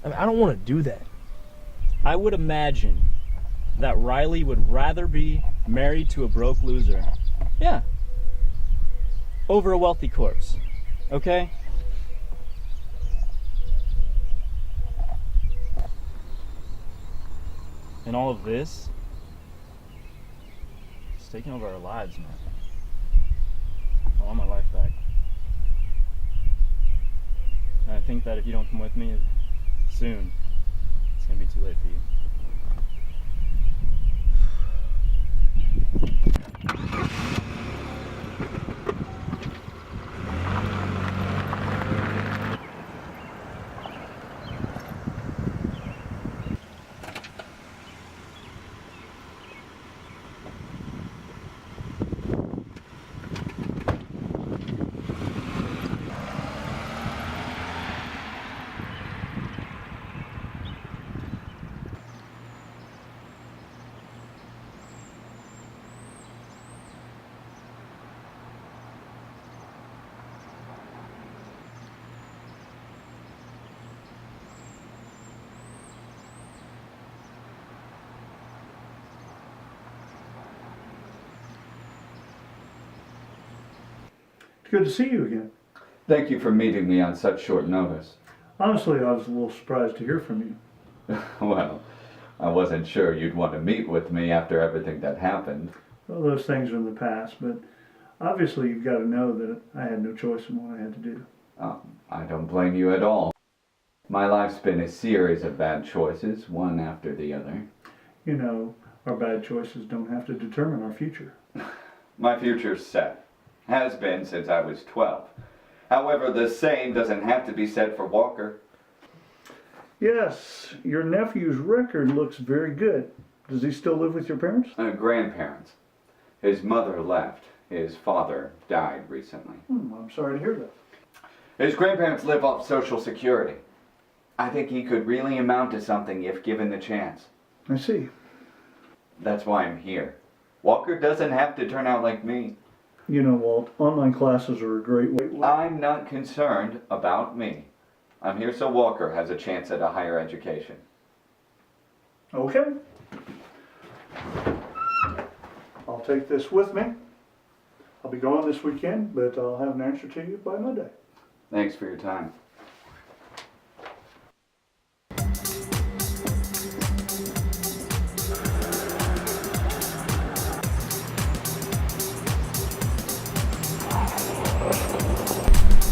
I mean, I don't want to do that. I would imagine that Riley would rather be married to a broke loser. Yeah. Over a wealthy corpse. Okay? And all of this, it's taking over our lives, man. I want my life back. And I think that if you don't come with me soon, it's gonna be too late for you. It's good to see you again. Thank you for meeting me on such short notice. Honestly, I was a little surprised to hear from you. Well, I wasn't sure you'd want to meet with me after everything that happened. Well, those things are in the past, but obviously you've got to know that I had no choice in what I had to do. I don't blame you at all. My life's been a series of bad choices, one after the other. You know, our bad choices don't have to determine our future. My future's set. Has been since I was 12. However, the same doesn't have to be said for Walker. Yes, your nephew's record looks very good. Does he still live with your parents? Grandparents. His mother left. His father died recently. I'm sorry to hear that. His grandparents live off Social Security. I think he could really amount to something if given the chance. I see. That's why I'm here. Walker doesn't have to turn out like me. You know, Walt, online classes are a great way. I'm not concerned about me. I'm here so Walker has a chance at a higher education. Okay. I'll take this with me. I'll be gone this weekend, but I'll have an answer to you by Monday. Thanks for your time.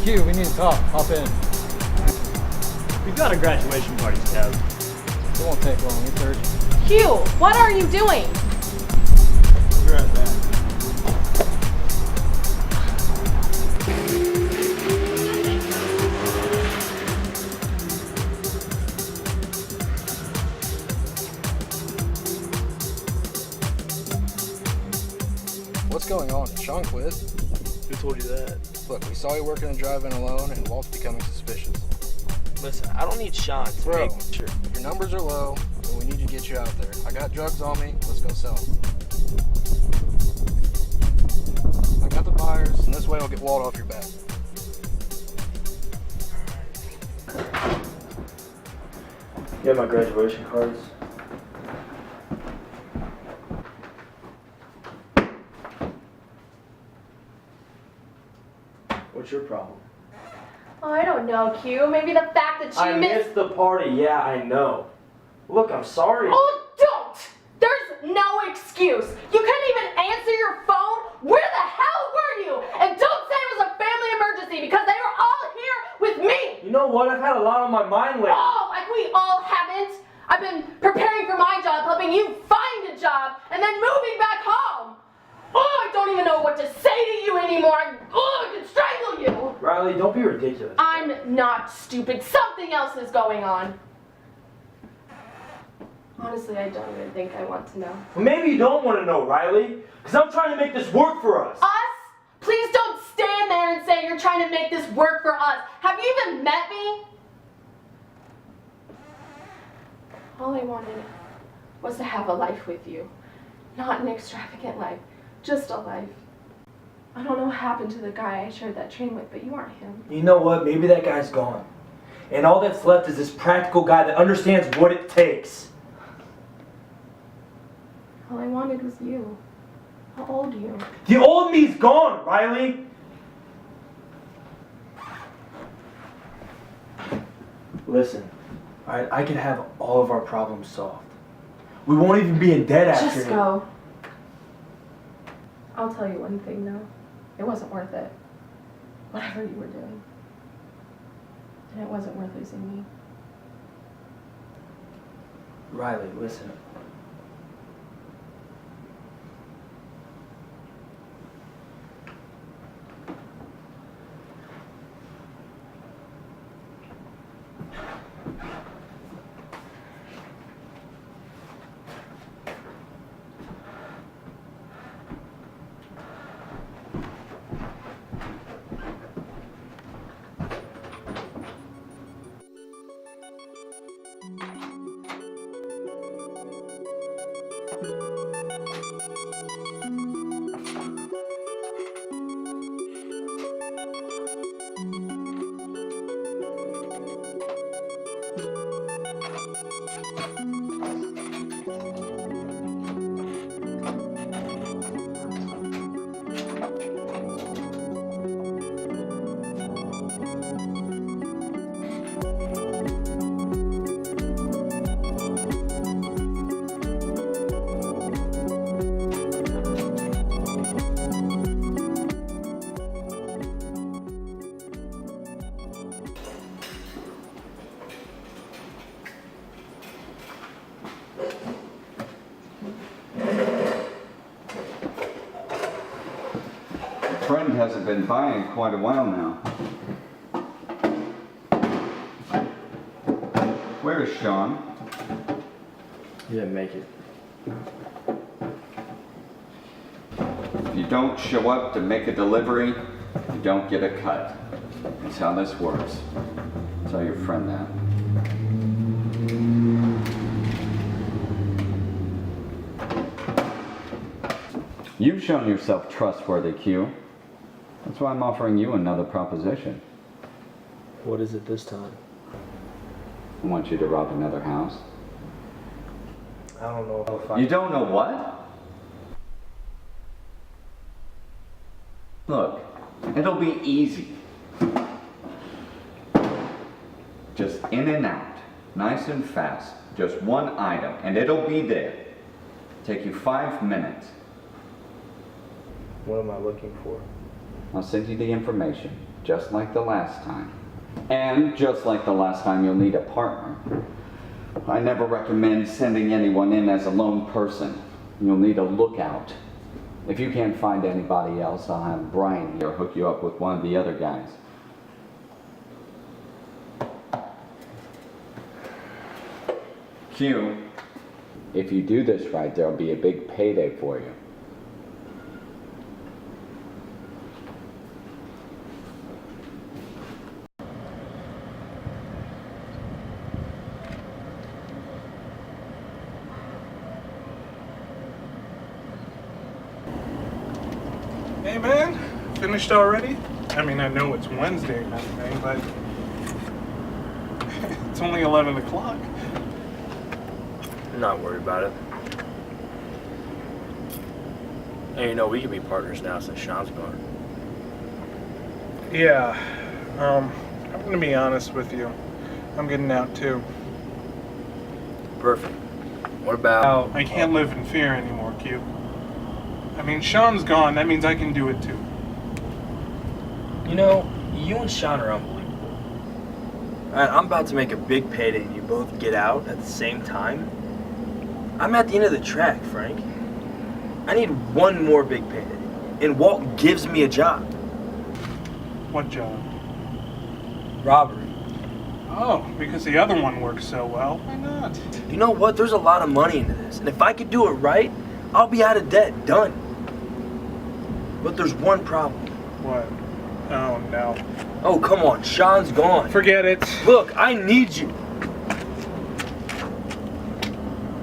Q, we need to talk. Hop in. We've got a graduation party, Kev. It won't take long. It's urgent. Q, what are you doing? We'll be right back. What's going on? Did Sean quit? Who told you that? Look, we saw you working and driving alone, and Walt's becoming suspicious. Listen, I don't need Sean to Bro, make sure. Your numbers are low, and we need to get you out there. I got drugs on me. Let's go sell them. I got the buyers, and this way I'll get Walt off your back. You have my graduation cards? What's your problem? Oh, I don't know, Q. Maybe the fact that she missed the party. Yeah, I know. Look, I'm sorry. Oh, don't! There's no excuse. You couldn't even answer your phone know what? I've had a lot on my mind lately. Oh, like we all haven't. I've been preparing for my job, helping you find a job, and then moving back home. Oh, I don't even know what to say to you anymore. Oh, I could strangle you. Riley, don't be ridiculous. I'm not stupid. Something else is going on. Honestly, I don't even think I want to know. Well, maybe you don't want to know, Riley, because I'm trying to make this work for us. Us? Please don't stand there and say you're trying to make this work for us. Have you even met me? All I wanted was to have a life with you. Not an extravagant life, just a life. I don't know what happened to the guy I shared that train with, but you aren't him. You know what? Maybe that guy's gone. And all that's left is this practical guy that understands what it takes. All I wanted was you. How old are you? The old me's gone, Riley. Listen, alright, I can have all of our problems solved. We won't even be in debt after. Just go. I'll tell you one thing though. It wasn't worth it. Whatever you were doing. And it wasn't worth losing me. Riley, listen. Friend hasn't been by in quite a while now. Where is Sean? He didn't make it. If you don't show up to make a delivery, you don't get a cut. That's how this works. Tell your friend that. You've shown yourself trustworthy, Q. That's why I'm offering you another proposition. What is it this time? I want you to rob another house. I don't know if I... You don't know what? Look, it'll be easy. Just in and out, nice and fast. Just one item, and it'll be there. Take you 5 minutes. What am I looking for? I'll send you the information, just like the last time. And just like the last time, you'll need a partner. I never recommend sending anyone in as a lone person. You'll need a lookout. If you can't find anybody else, I'll have Brian here hook you up with one of the other guys. Q, if you do this right, there'll be a big payday for you. Hey man, finished already? I mean, I know it's Wednesday and everything, but it's only 11 o'clock. I'm not worried about it. And you know, we can be partners now since Sean's gone. Yeah, I'm gonna be honest with you. I'm getting out too. Perfect. What about... I can't live in fear anymore, Q. I mean, Sean's gone, that means I can do it too. You know, you and Sean are unbelievable. Alright, I'm about to make a big payday and you both get out at the same time. I'm at the end of the track, Frank. I need one more big payday. And Walt gives me a job. What job? Robbery. Oh, because the other one worked so well. Why not? You know what? There's a lot of money into this. And if I could do it right, I'll be out of debt. Done. But there's one problem. What? Oh, no. Oh, come on. Sean's gone. Forget it. Look, I need you.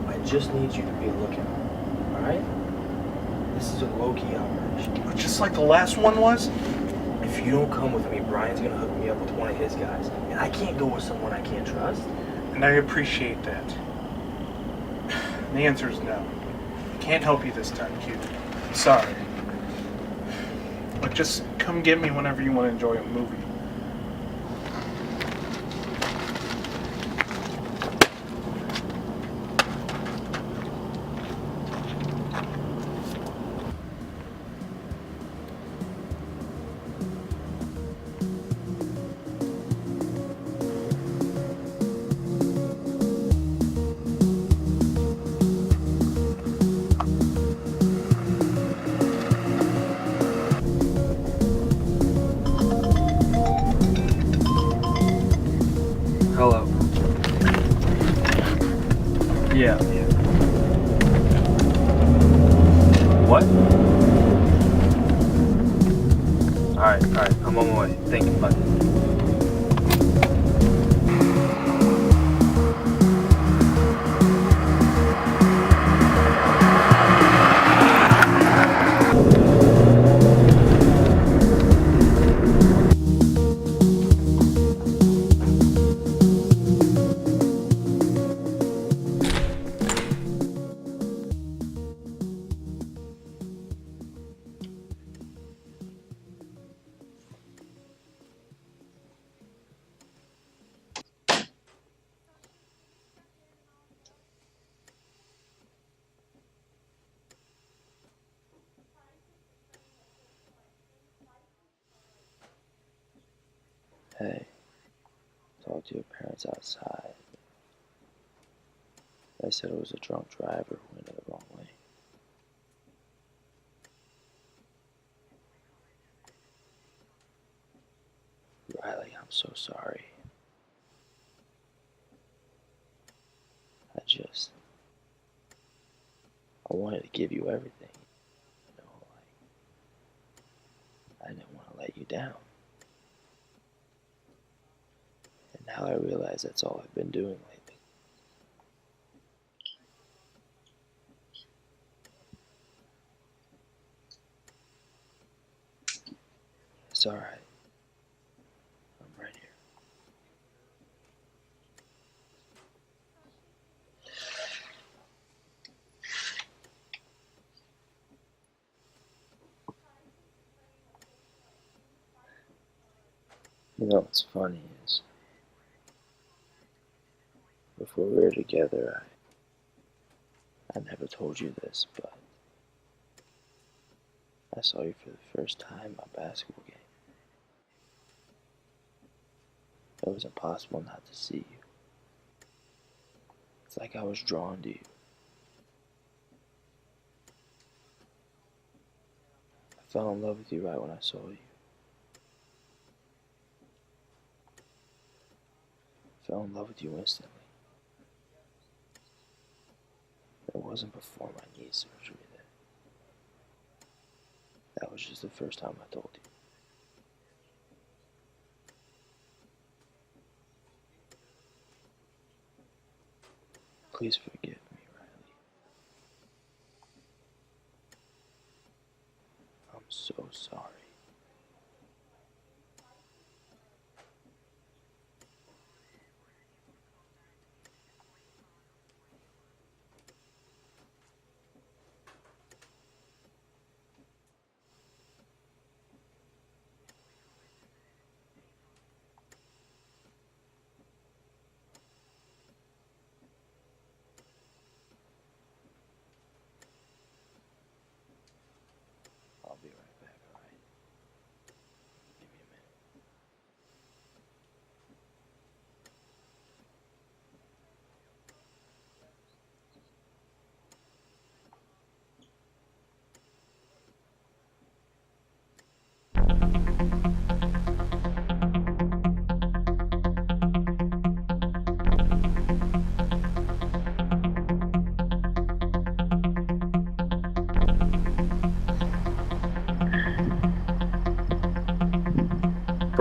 I just need you to be a lookout. Alright? This is a low-key operation. Just like the last one was? If you don't come with me, Brian's gonna hook me up with one of his guys. And I can't go with someone I can't trust. And I appreciate that. The answer is no. Can't help you this time, Q. Sorry. But just come get me whenever you want to enjoy a movie. Hello. Yeah. What? Alright, I'm on my way. Thank you, bye. Hey, talked to your parents outside. They said it was a drunk driver who went the wrong way. Riley, I'm so sorry. I wanted to give you everything. You know, I didn't want to let you down. And now I realize that's all I've been doing lately. It's alright. I'm right here. You know what's funny is, before we were together, I never told you this, but I saw you for the first time at a basketball game. It was impossible not to see you. It's like I was drawn to you. I fell in love with you right when I saw you. I fell in love with you instantly. It wasn't before my knee surgery that was just the first time I told you. Please forgive me, Riley. I'm so sorry.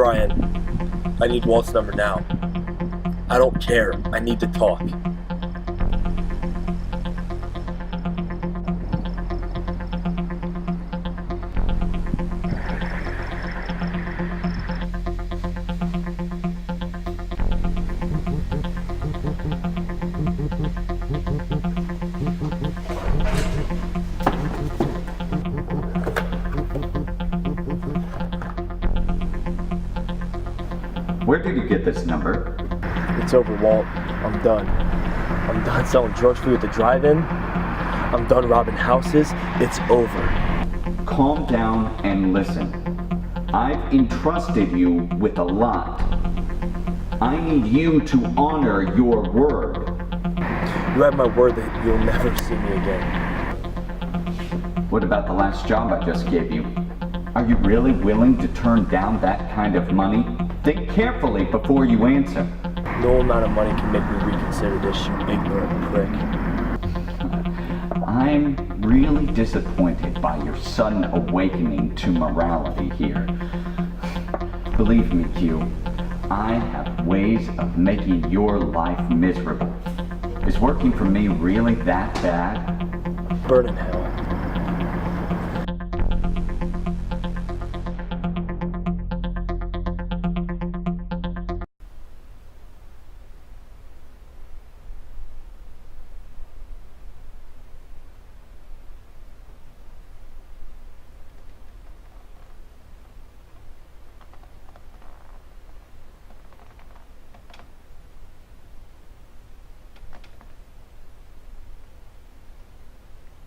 Brian, I need Walt's number now. I don't care. I need to talk. Where did you get this number? It's over, Walt. I'm done. I'm done selling drugs for you at the drive-in. I'm done robbing houses. It's over. Calm down and listen. I've entrusted you with a lot. I need you to honor your word. You have my word that you'll never see me again. What about the last job I just gave you? Are you really willing to turn down that kind of money? Think carefully before you answer. No amount of money can make me reconsider this, you ignorant prick. I'm really disappointed by your sudden awakening to morality here. Believe me, Q, I have ways of making your life miserable. Is working for me really that bad? Burn in hell.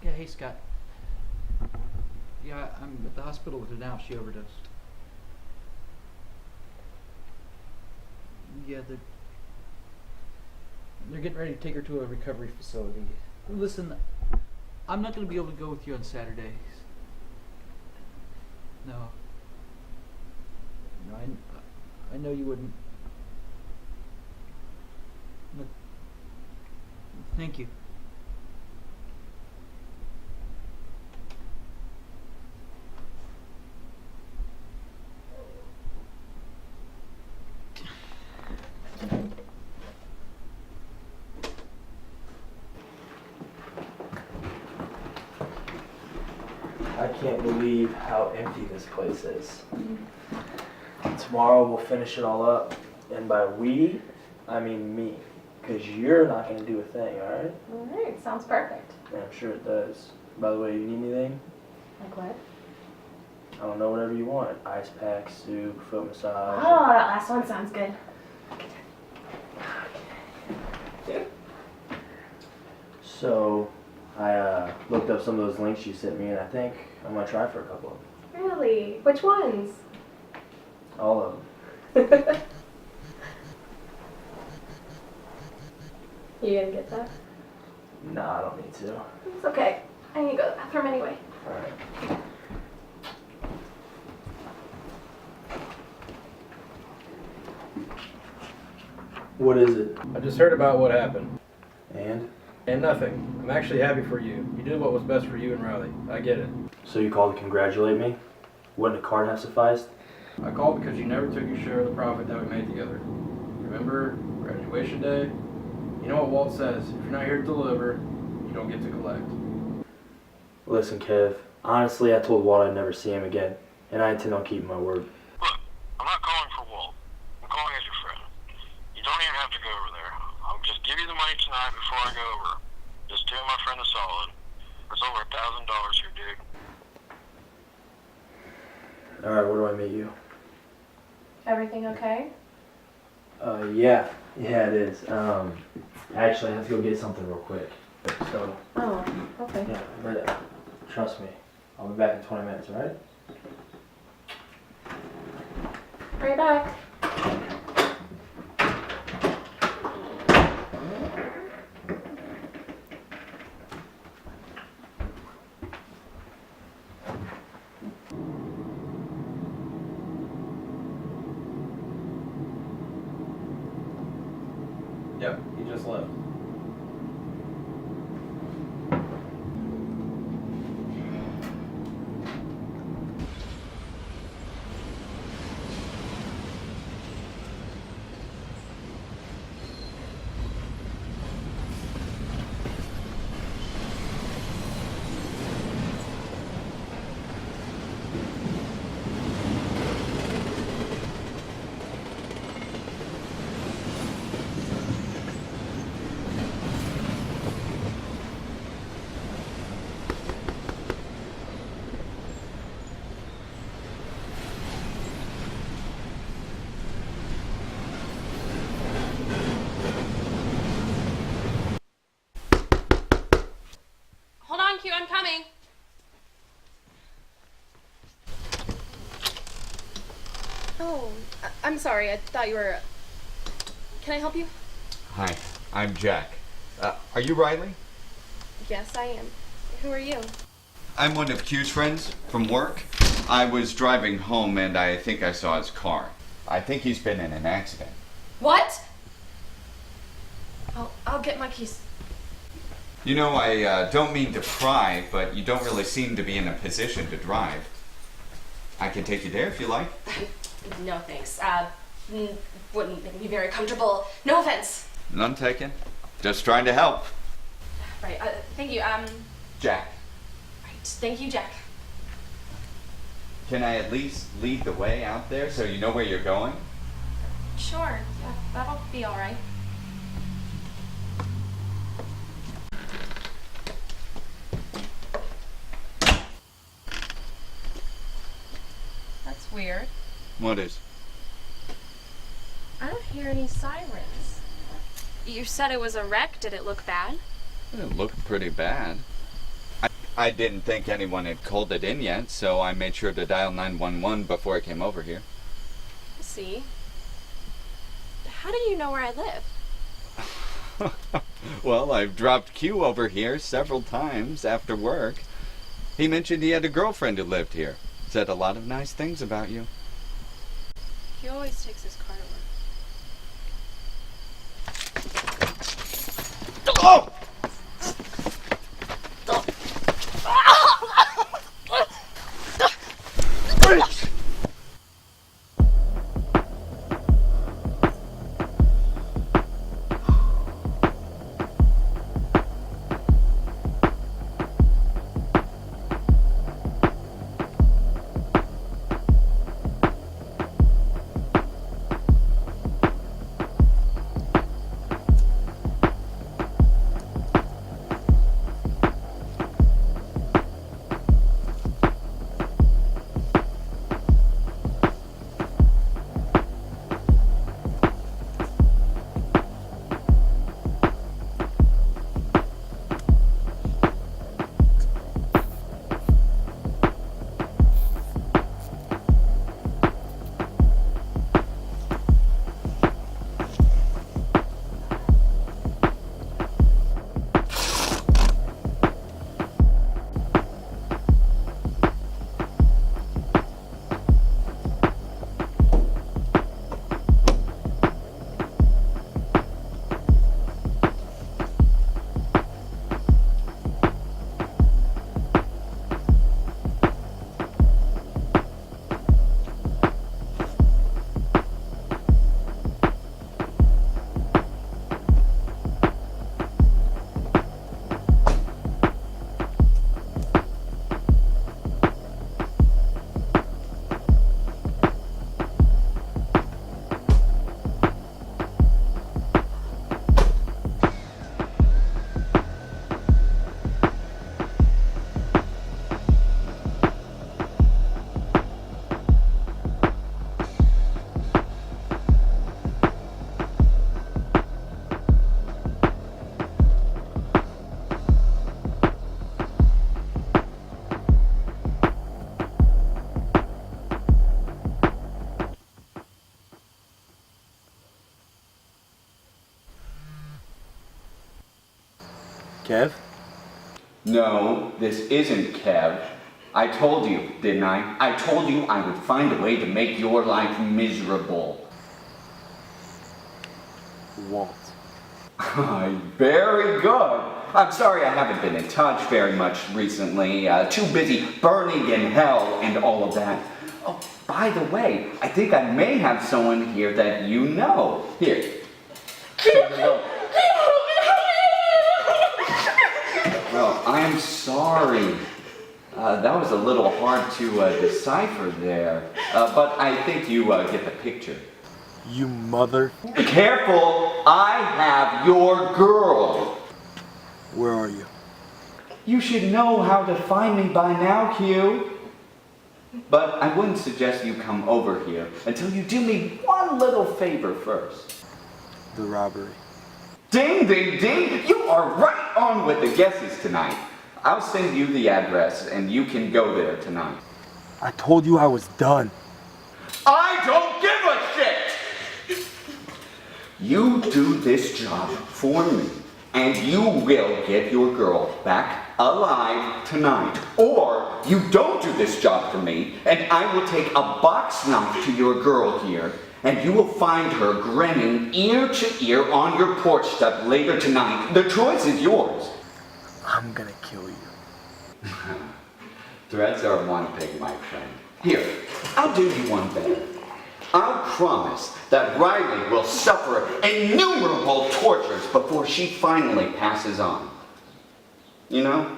Yeah, hey Scott. Yeah, I'm at the hospital with her now. She overdosed. Yeah, they're getting ready to take her to a recovery facility. Listen, I'm not going to be able to go with you on Saturdays. No. No, I know you wouldn't. But thank you. I can't believe how empty this place is. Tomorrow we'll finish it all up. And by we, I mean me. Because you're not going to do a thing, alright? Alright, sounds perfect. Yeah, I'm sure it does. By the way, you need anything? Like what? I don't know, whatever you want. Ice pack, soup, foot massage. Oh, that last one sounds good. So, I looked up some of those links you sent me, and I think I'm going to try for a couple of them. Really? Which ones? All of them. You gonna get that? No, I don't need to. It's okay. I need to go to the bathroom anyway. Alright. What is it? I just heard about what happened. And? And nothing. I'm actually happy for you. You did what was best for you and Riley. I get it. So you called to congratulate me? Wouldn't a card have sufficed? I called because you never took your share of the profit that we made together. Remember, graduation day? You know what Walt says, if you're not here to deliver, you don't get to collect. Listen, Kev, honestly, I told Walt I'd never see him again, and I intend on keeping my word. Look, I'm not calling for Walt. I'm calling as your friend. You don't even have to go over there. I'll just give you the money tonight before I go over. Just do my friend a solid. There's over $1,000 here, dude. Alright, where do I meet you? Everything okay? Yeah, it is. Actually, I have to go get something real quick. So, Oh, okay. yeah, but trust me, I'll be back in 20 minutes, alright? Right back. Yep, he just left. I'm sorry, I thought you were... Can I help you? Hi, I'm Jack. Are you Riley? Yes, I am. Who are you? I'm one of Q's friends from work. I was driving home and I think I saw his car. I think he's been in an accident. What? I'll get my keys. You know, I don't mean to pry, but you don't really seem to be in a position to drive. I can take you there if you like. No thanks. Wouldn't make me very comfortable. No offense. None taken. Just trying to help. Right, thank you. Jack, Right, thank you, Jack. can I at least lead the way out there so you know where you're going? Sure, yeah, that'll be alright. That's weird. What is? I don't hear any sirens. You said it was a wreck. Did it look bad? It looked pretty bad. I didn't think anyone had called it in yet, so I made sure to dial 911 before I came over here. I see. How do you know where I live? Well, I've dropped Q over here several times after work. He mentioned he had a girlfriend who lived here. Said a lot of nice things about you. He always takes his car to work. Oh! Kev? No, this isn't Kev. I told you, didn't I? I told you I would find a way to make your life miserable. Walt. Very good. I'm sorry I haven't been in touch very much recently. Too busy burning in hell and all of that. Oh, by the way, I think I may have someone here that you know. Here. Well, I'm sorry. That was a little hard to decipher there. But I think you get the picture. You mother... Careful! I have your girl! Where are you? You should know how to find me by now, Q. But I wouldn't suggest you come over here until you do me one little favor first. The robbery. Ding, ding, ding! You are right on with the guesses tonight. I'll send you the address and you can go there tonight. I told you I was done. I don't give a shit! You do this job for me, and you will get your girl back alive tonight. Or you don't do this job for me, and I will take a box knife to your girl here, and you will find her grinning ear to ear on your porch step later tonight. The choice is yours. I'm gonna kill you. Threats are one thing, my friend. Here, I'll do you one better. I'll promise that Riley will suffer innumerable tortures before she finally passes on. You know,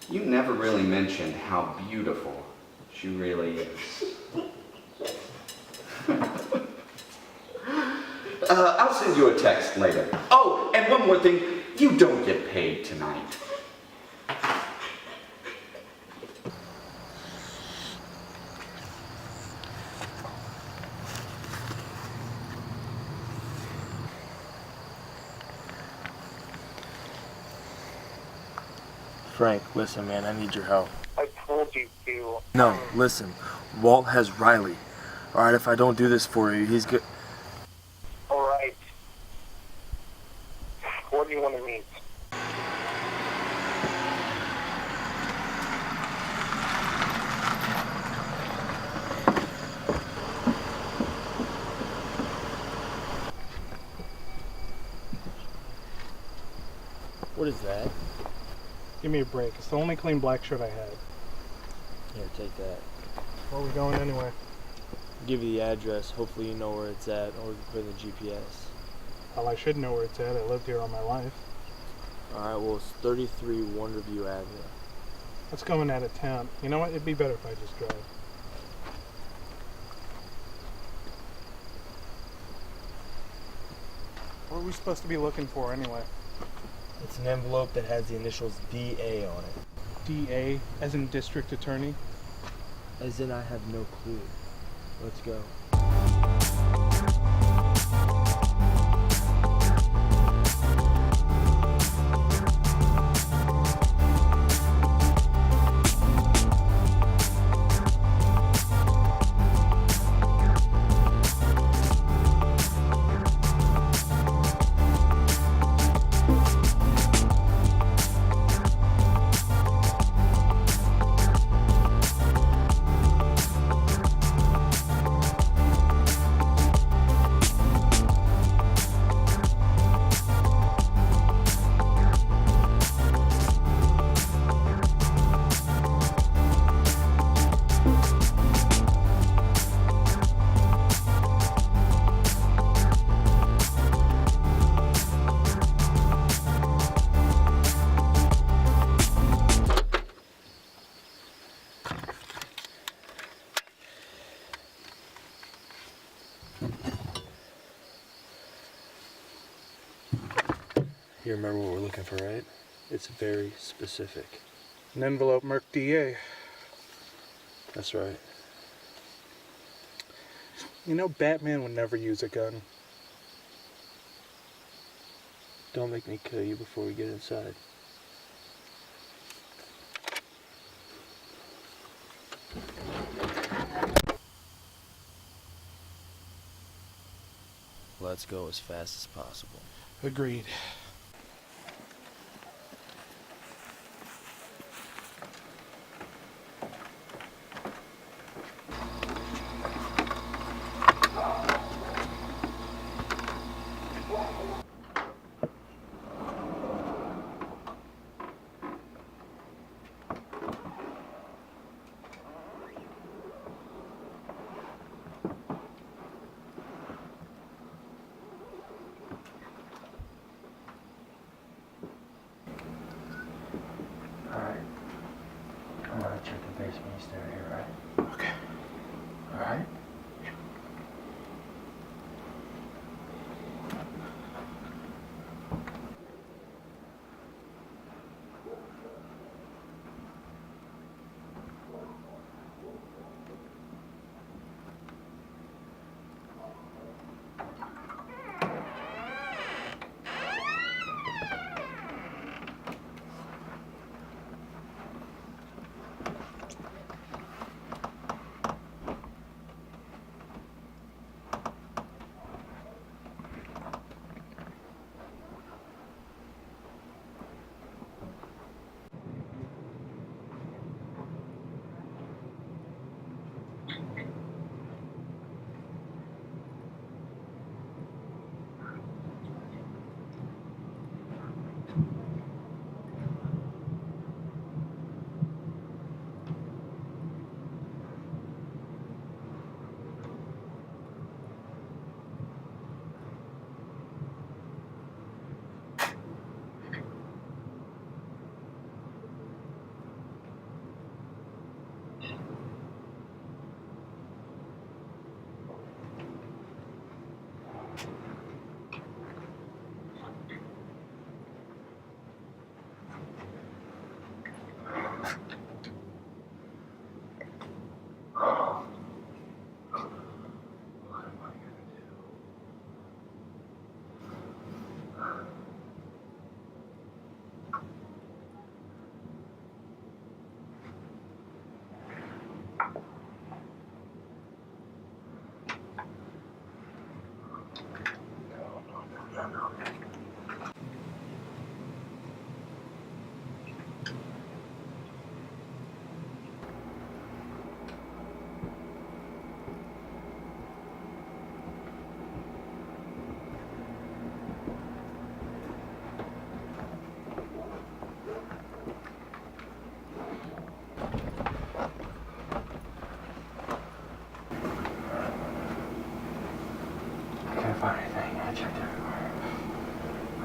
you never really mentioned how beautiful she really is. I'll send you a text later. Oh, and one more thing. You don't get paid tonight. Frank, listen, man, I need your help. I told you to. No, listen. Walt has Riley. Alright, if I don't do this for you, he's good. Alright. What do you want to meet? What is that? Give me a break. It's the only clean black shirt I had. Here, take that. Where are we going anyway? Give you the address. Hopefully you know where it's at, or put in the GPS. Well, I should know where it's at. I lived here all my life. Alright, well, it's 33 Wonderview Avenue. Let's go in out of town. You know what? It'd be better if I just drive. What are we supposed to be looking for anyway? It's an envelope that has the initials DA on it. DA, as in district attorney? As in I have no clue. Let's go. You remember what we're looking for, right? It's very specific. An envelope marked DA. That's right. You know, Batman would never use a gun. Don't make me kill you before we get inside. Let's go as fast as possible. Agreed.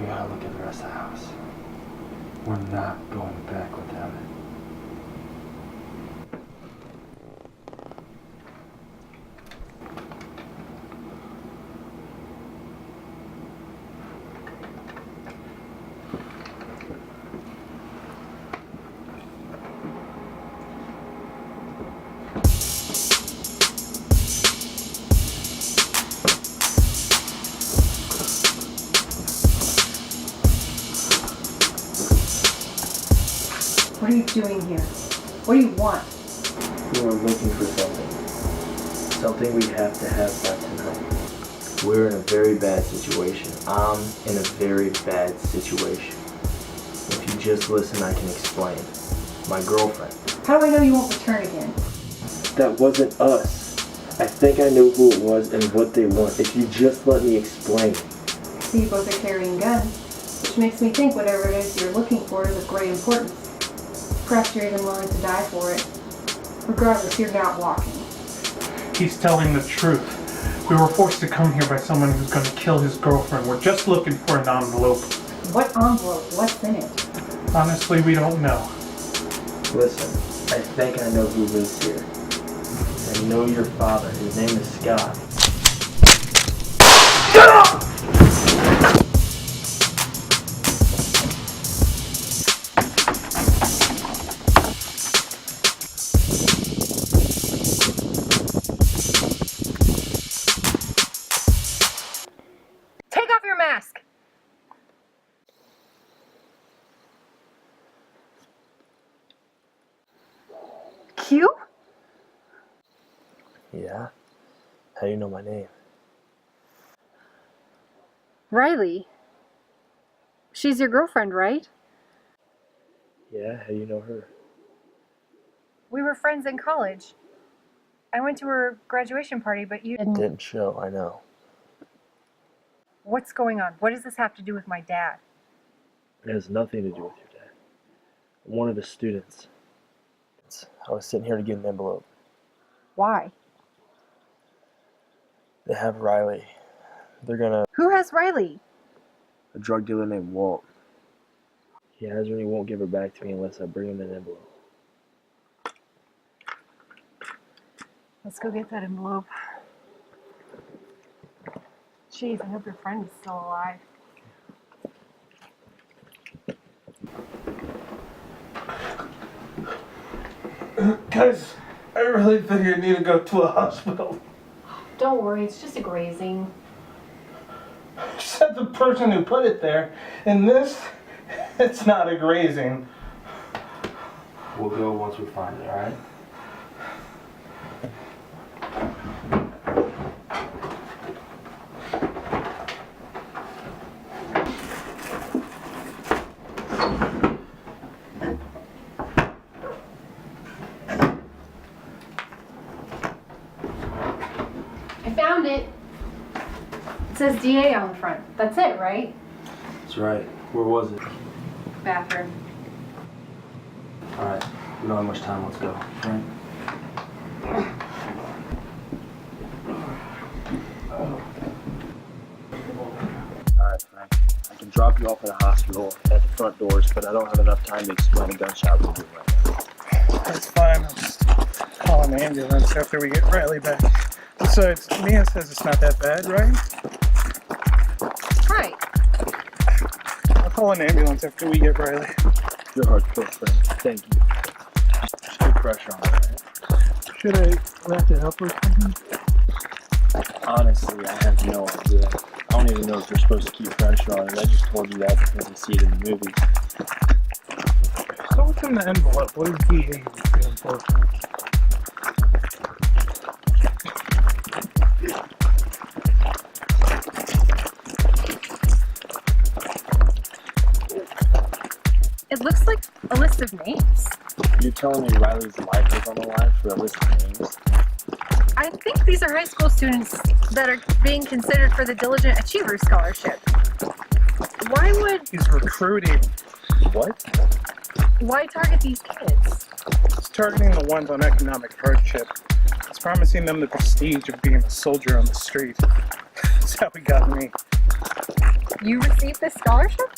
We gotta look at the rest of the house. We're not going back without it. What are you doing here? What do you want? We were looking for something. Something we have to have by tonight. We're in a very bad situation. I'm in a very bad situation. If you just listen, I can explain. My girlfriend. How do I know you won't return again? That wasn't us. I think I know who it was and what they want. If you just let me explain. So you both are carrying guns, which makes me think whatever it is you're looking for is of great importance. Perhaps you're even willing to die for it. Regardless, you're not walking. He's telling the truth. We were forced to come here by someone who's going to kill his girlfriend. We're just looking for an envelope. What envelope? What's in it? Honestly, we don't know. Listen, I think I know who lives here. I know your father. His name is Scott. Shut up! Take off your mask! Q? Yeah? How do you know my name? Riley. She's your girlfriend, right? Yeah? How do you know her? We were friends in college. I went to her graduation party, but you didn't. Didn't show, I know. What's going on? What does this have to do with my dad? It has nothing to do with your dad. I'm one of the students. I was sitting here to get an envelope. Why? They have Riley. They're gonna... Who has Riley? A drug dealer named Walt. He has her and he won't give her back to me unless I bring him an envelope. Let's go get that envelope. Jeez, I hope your friend is still alive. Guys, I really think I need to go to a hospital. Don't worry, it's just a grazing. Said the person who put it there. And this, it's not a grazing. We'll go once we find it, alright? I found it. It says DA on the front. That's it, right? That's right. Where was it? Bathroom. Alright. We don't have much time. Let's go. Right? Alright, Frank. I can drop you off at a hospital at the front doors, but I don't have enough time to explain a gunshot wound right now. That's fine. I'll just call an ambulance after we get Riley back. Besides, Mia says it's not that bad, right? Right. I'll call an ambulance after we get Riley. You're hardcore, Frank. Thank you. Just put pressure on it, right? Should I wrap it up or something? Honestly, I have no idea. I don't even know if you're supposed to keep pressure on it. I just told you that because I see it in the movies. So what's in the envelope? What is DA feeling for? It looks like a list of names. You're telling me Riley's life is on the line for a list of names? I think these are high school students that are being considered for the Diligent Achiever Scholarship. Why would... He's recruiting. What? Why target these kids? He's targeting the ones on economic hardship. He's promising them the prestige of being a soldier on the street. That's how he got me. You received this scholarship?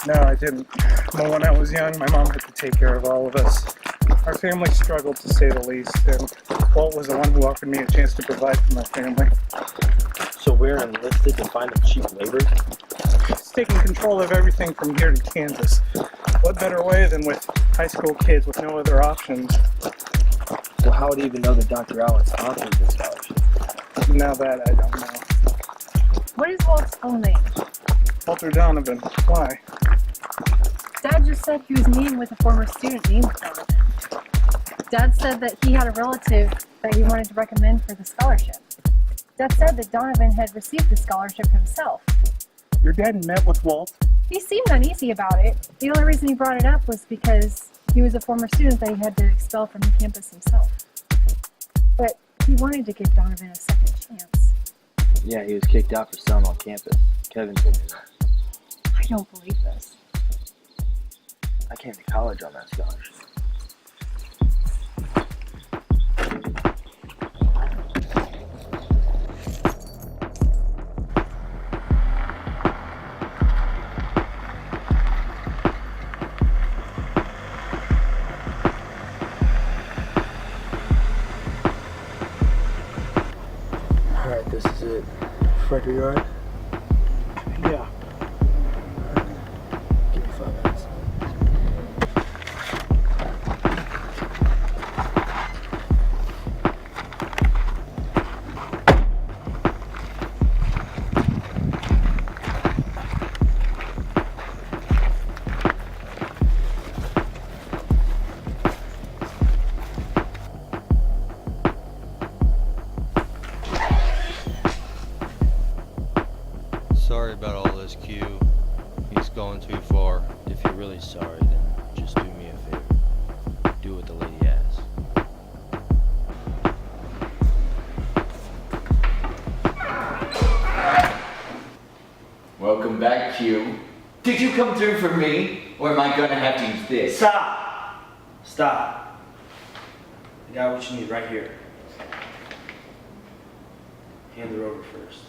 No, I didn't. But when I was young, my mom had to take care of all of us. Our family struggled, to say the least, and Walt was the one who offered me a chance to provide for my family. So we're enlisted to find them cheap labor? It's taking control of everything from here to Kansas. What better way than with high school kids with no other options? Well, how would he even know that Dr. Alex offered the scholarship? Now that I don't know. What is Walt's full name? Walter Donovan. Why? Dad just said he was meeting with a former student named Donovan. Dad said that he had a relative that he wanted to recommend for the scholarship. Dad said that Donovan had received the scholarship himself. Your dad met with Walt? He seemed uneasy about it. The only reason he brought it up was because he was a former student that he had to expel from the campus himself. But he wanted to give Donovan a second chance. Yeah, he was kicked out for selling on campus. Kevin told me that. I don't believe this. I came to college on that scholarship. Alright, this is it. Front yard? Yeah. Give me 5 minutes. Sorry about all this, Q. He's going too far. If you're really sorry, then just do me a favor. Do what the lady asks. Welcome back, Q. Did you come through for me, or am I gonna have to use this? Stop! Stop. I got what you need right here. Hand her over first.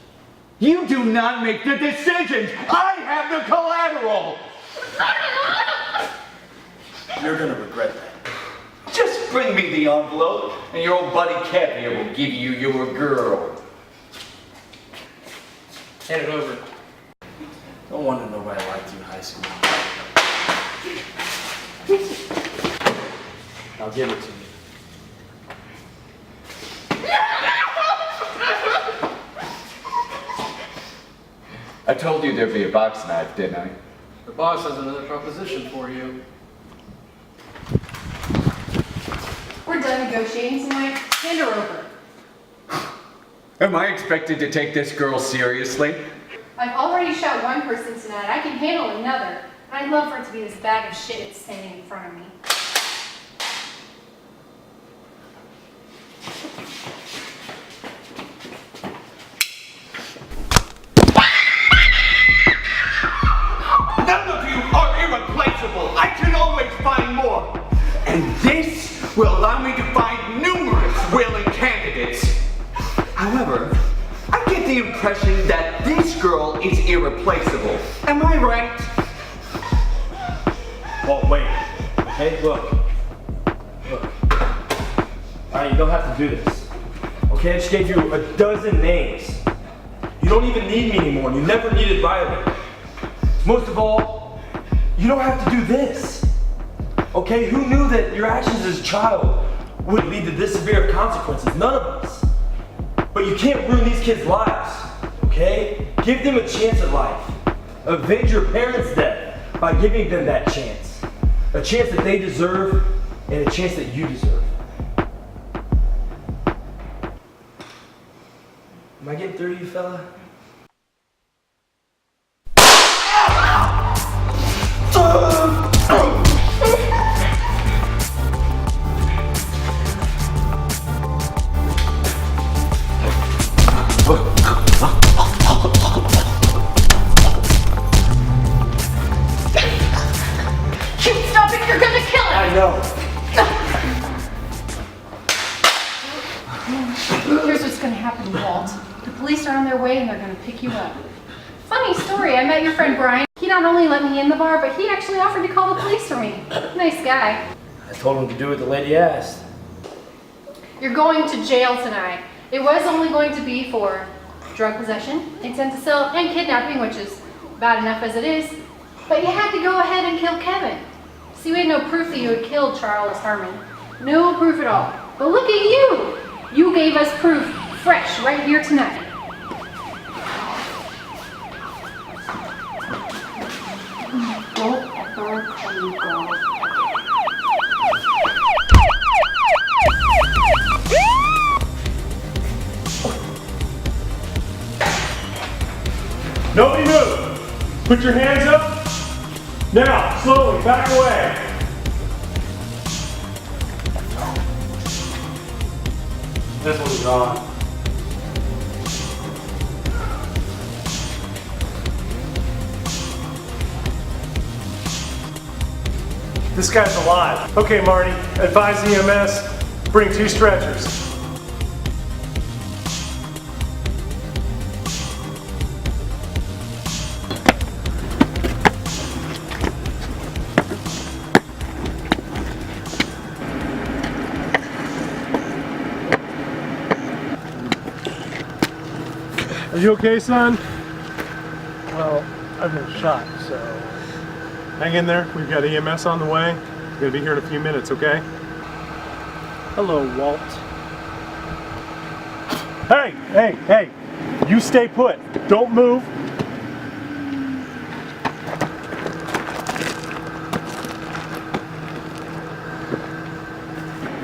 You do not make the decisions! I have the collateral! You're gonna regret that. Just bring me the envelope, and your old buddy Kev here will give you your girl. Hand it over. Don't wonder nobody liked you in high school. I'll give it to you. I told you there'd be a box knife, didn't I? The boss has another proposition for you. We're done negotiating tonight. Hand her over. Am I expected to take this girl seriously? I've already shot one person tonight. I can handle another. I'd love for it to be this bag of shit that's standing in front of me. None of you are irreplaceable. I can always find more. And this will allow me to find numerous willing candidates. However, I get the impression that this girl is irreplaceable. Am I right? Oh, wait. Okay, look. Look. Alright, you don't have to do this. Okay, I just gave you a dozen names. You don't even need me anymore. You never needed Riley. Most of all, you don't have to do this. Okay, who knew that your actions as a child would lead to this severe consequences? None of us. But you can't ruin these kids' lives, okay? Give them a chance at life. Avenge your parents' death by giving them that chance. A chance that they deserve and a chance that you deserve. Am I getting through to you, fella? Stop it! You're gonna kill him! I know. Here's what's gonna happen, Walt. The police are on their way and they're gonna pick you up. But funny story. I met your friend Brian. He not only let me in the bar, but he actually offered to call the police for me. Nice guy. I told him to do what the lady asked. You're going to jail tonight. It was only going to be for drug possession, intent to sell, and kidnapping, which is bad enough as it is. But you had to go ahead and kill Kevin. See, we had no proof that you had killed Charles Harmon. No proof at all. But look at you! You gave us proof fresh right here tonight. Don't ever call me girl. Nobody move! Put your hands up! Now, slowly, back away! This one's gone. This guy's alive. Okay, Marty, advise EMS, bring 2 stretchers. Are you okay, son? Well, I've been shot, so hang in there. We've got EMS on the way. We're gonna be here in a few minutes, okay? Hello, Walt. Hey! You stay put. Don't move.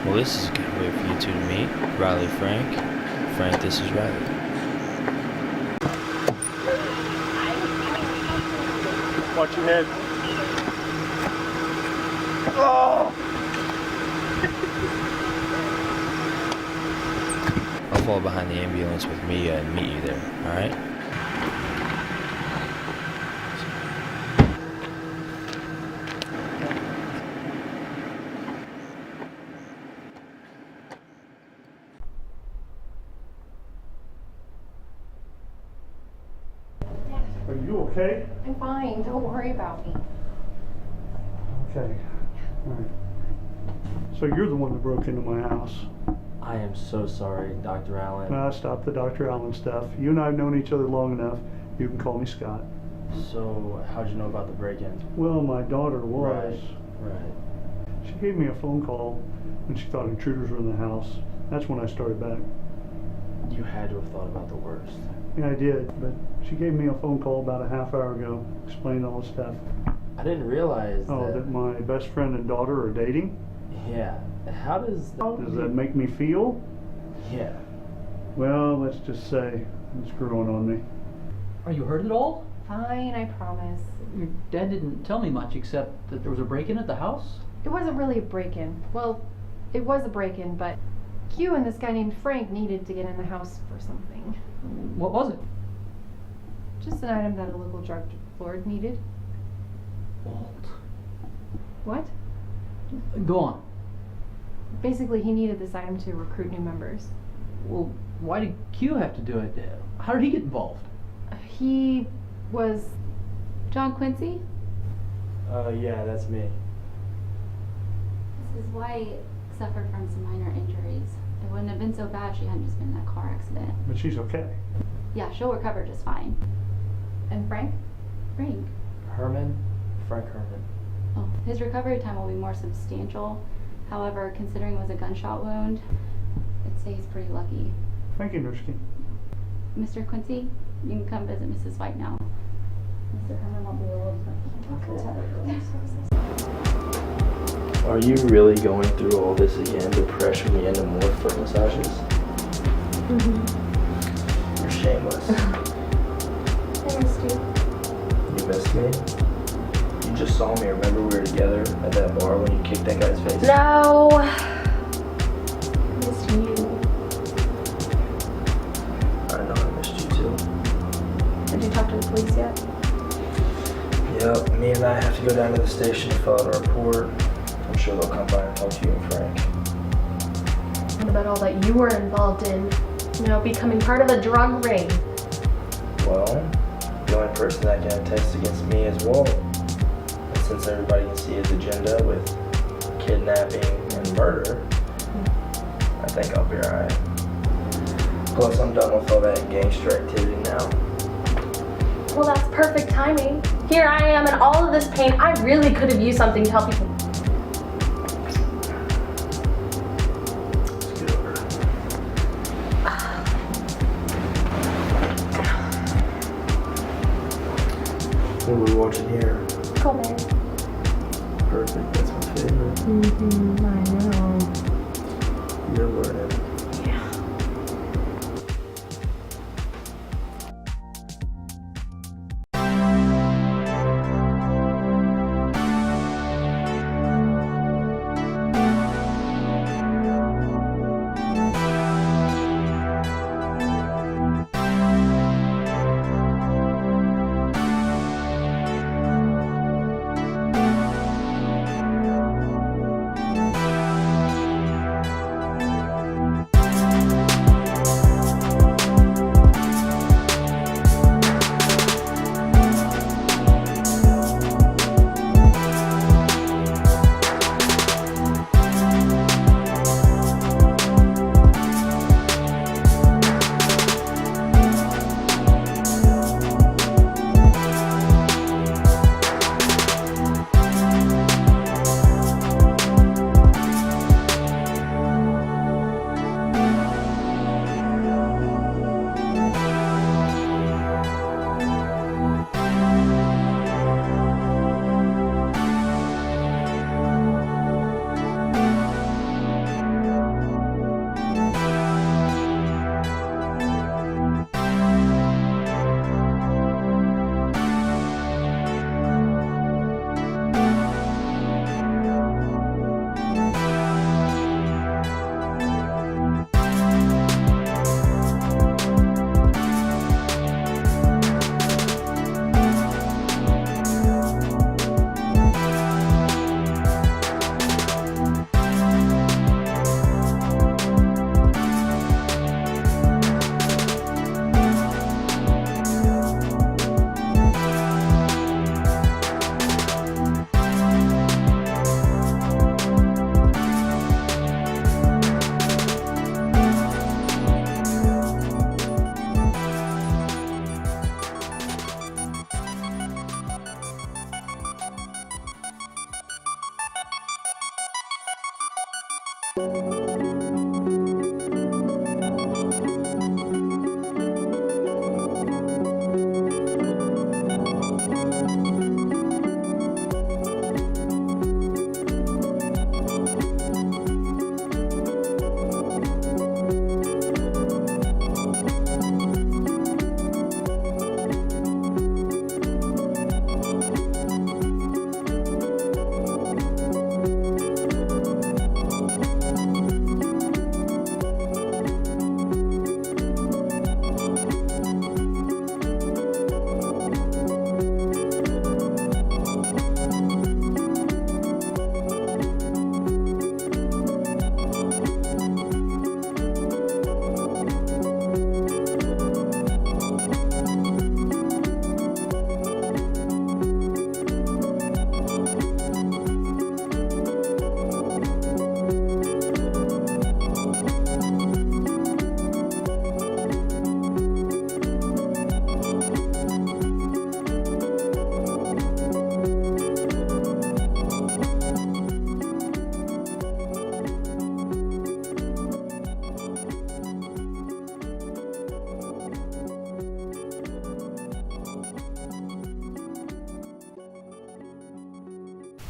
Well, this is a good way for you two to meet. Riley, Frank. Frank, this is Riley. Watch your head. Oh! I'll fall behind the ambulance with Mia and meet you there, alright? Are you okay? I'm fine. Don't worry about me. Okay. All right. So you're the one that broke into my house. I am so sorry, Dr. Allen. Stop the Dr. Allen stuff. You and I have known each other long enough. You can call me Scott. So, how'd you know about the break-in? Well, my daughter was. Right. She gave me a phone call when she thought intruders were in the house. That's when I started back. You had to have thought about the worst. Yeah, I did, but she gave me a phone call about a half hour ago, explaining all the stuff. I didn't realize that my best friend and daughter are dating? Yeah. How does that... Does that make me feel? Yeah. Well, let's just say it's growing on me. Are you hurt at all? Fine, I promise. Your dad didn't tell me much except that there was a break-in at the house. It wasn't really a break-in. Well, it was a break-in, but Q and this guy named Frank needed to get in the house for something. What was it? Just an item that a local drug lord needed. Walt. What? Go on. Basically, he needed this item to recruit new members. Well, why did Q have to do it? How did he get involved? He was... John Quincy? Yeah, that's me. Mrs. White suffered from some minor injuries. It wouldn't have been so bad if she hadn't just been in that car accident. But she's okay. Yeah, she'll recover just fine. And Frank? Frank? Frank Herman. Oh, his recovery time will be more substantial. However, considering it was a gunshot wound, I'd say he's pretty lucky. Thank you, Nurski. Mr. Quincy, you can come visit Mrs. White now. Mr. Herman won't be able to. Are you really going through all this again to pressure me into more foot massages? Mm-hmm. You're shameless. I missed you. You missed me? You just saw me. Remember we were together at that bar when you kicked that guy's face? No. I missed you. I know I missed you too. Did you talk to the police yet? Yep, me and I have to go down to the station to fill out a report. I'm sure they'll come by and talk to you and Frank. What about all that you were involved in? You know, becoming part of a drug ring. Well, The only person that can attest against me is Walt. And since everybody can see his agenda with kidnapping and murder, I think I'll be alright. Plus, I'm done with all that gangster activity now. Well, that's perfect timing. Here I am in all of this pain. I really could have used something to help you. Let's get over it. What are we watching here? Cool, man. Perfect, that's my favorite. I know. You're learning.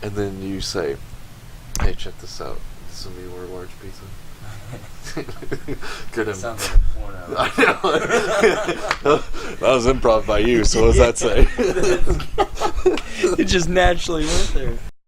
And then you say, hey, check this out. This will be your large pizza. Good. Sounds like a porno. I know. That was improv by you, so what does that say? It just naturally went there.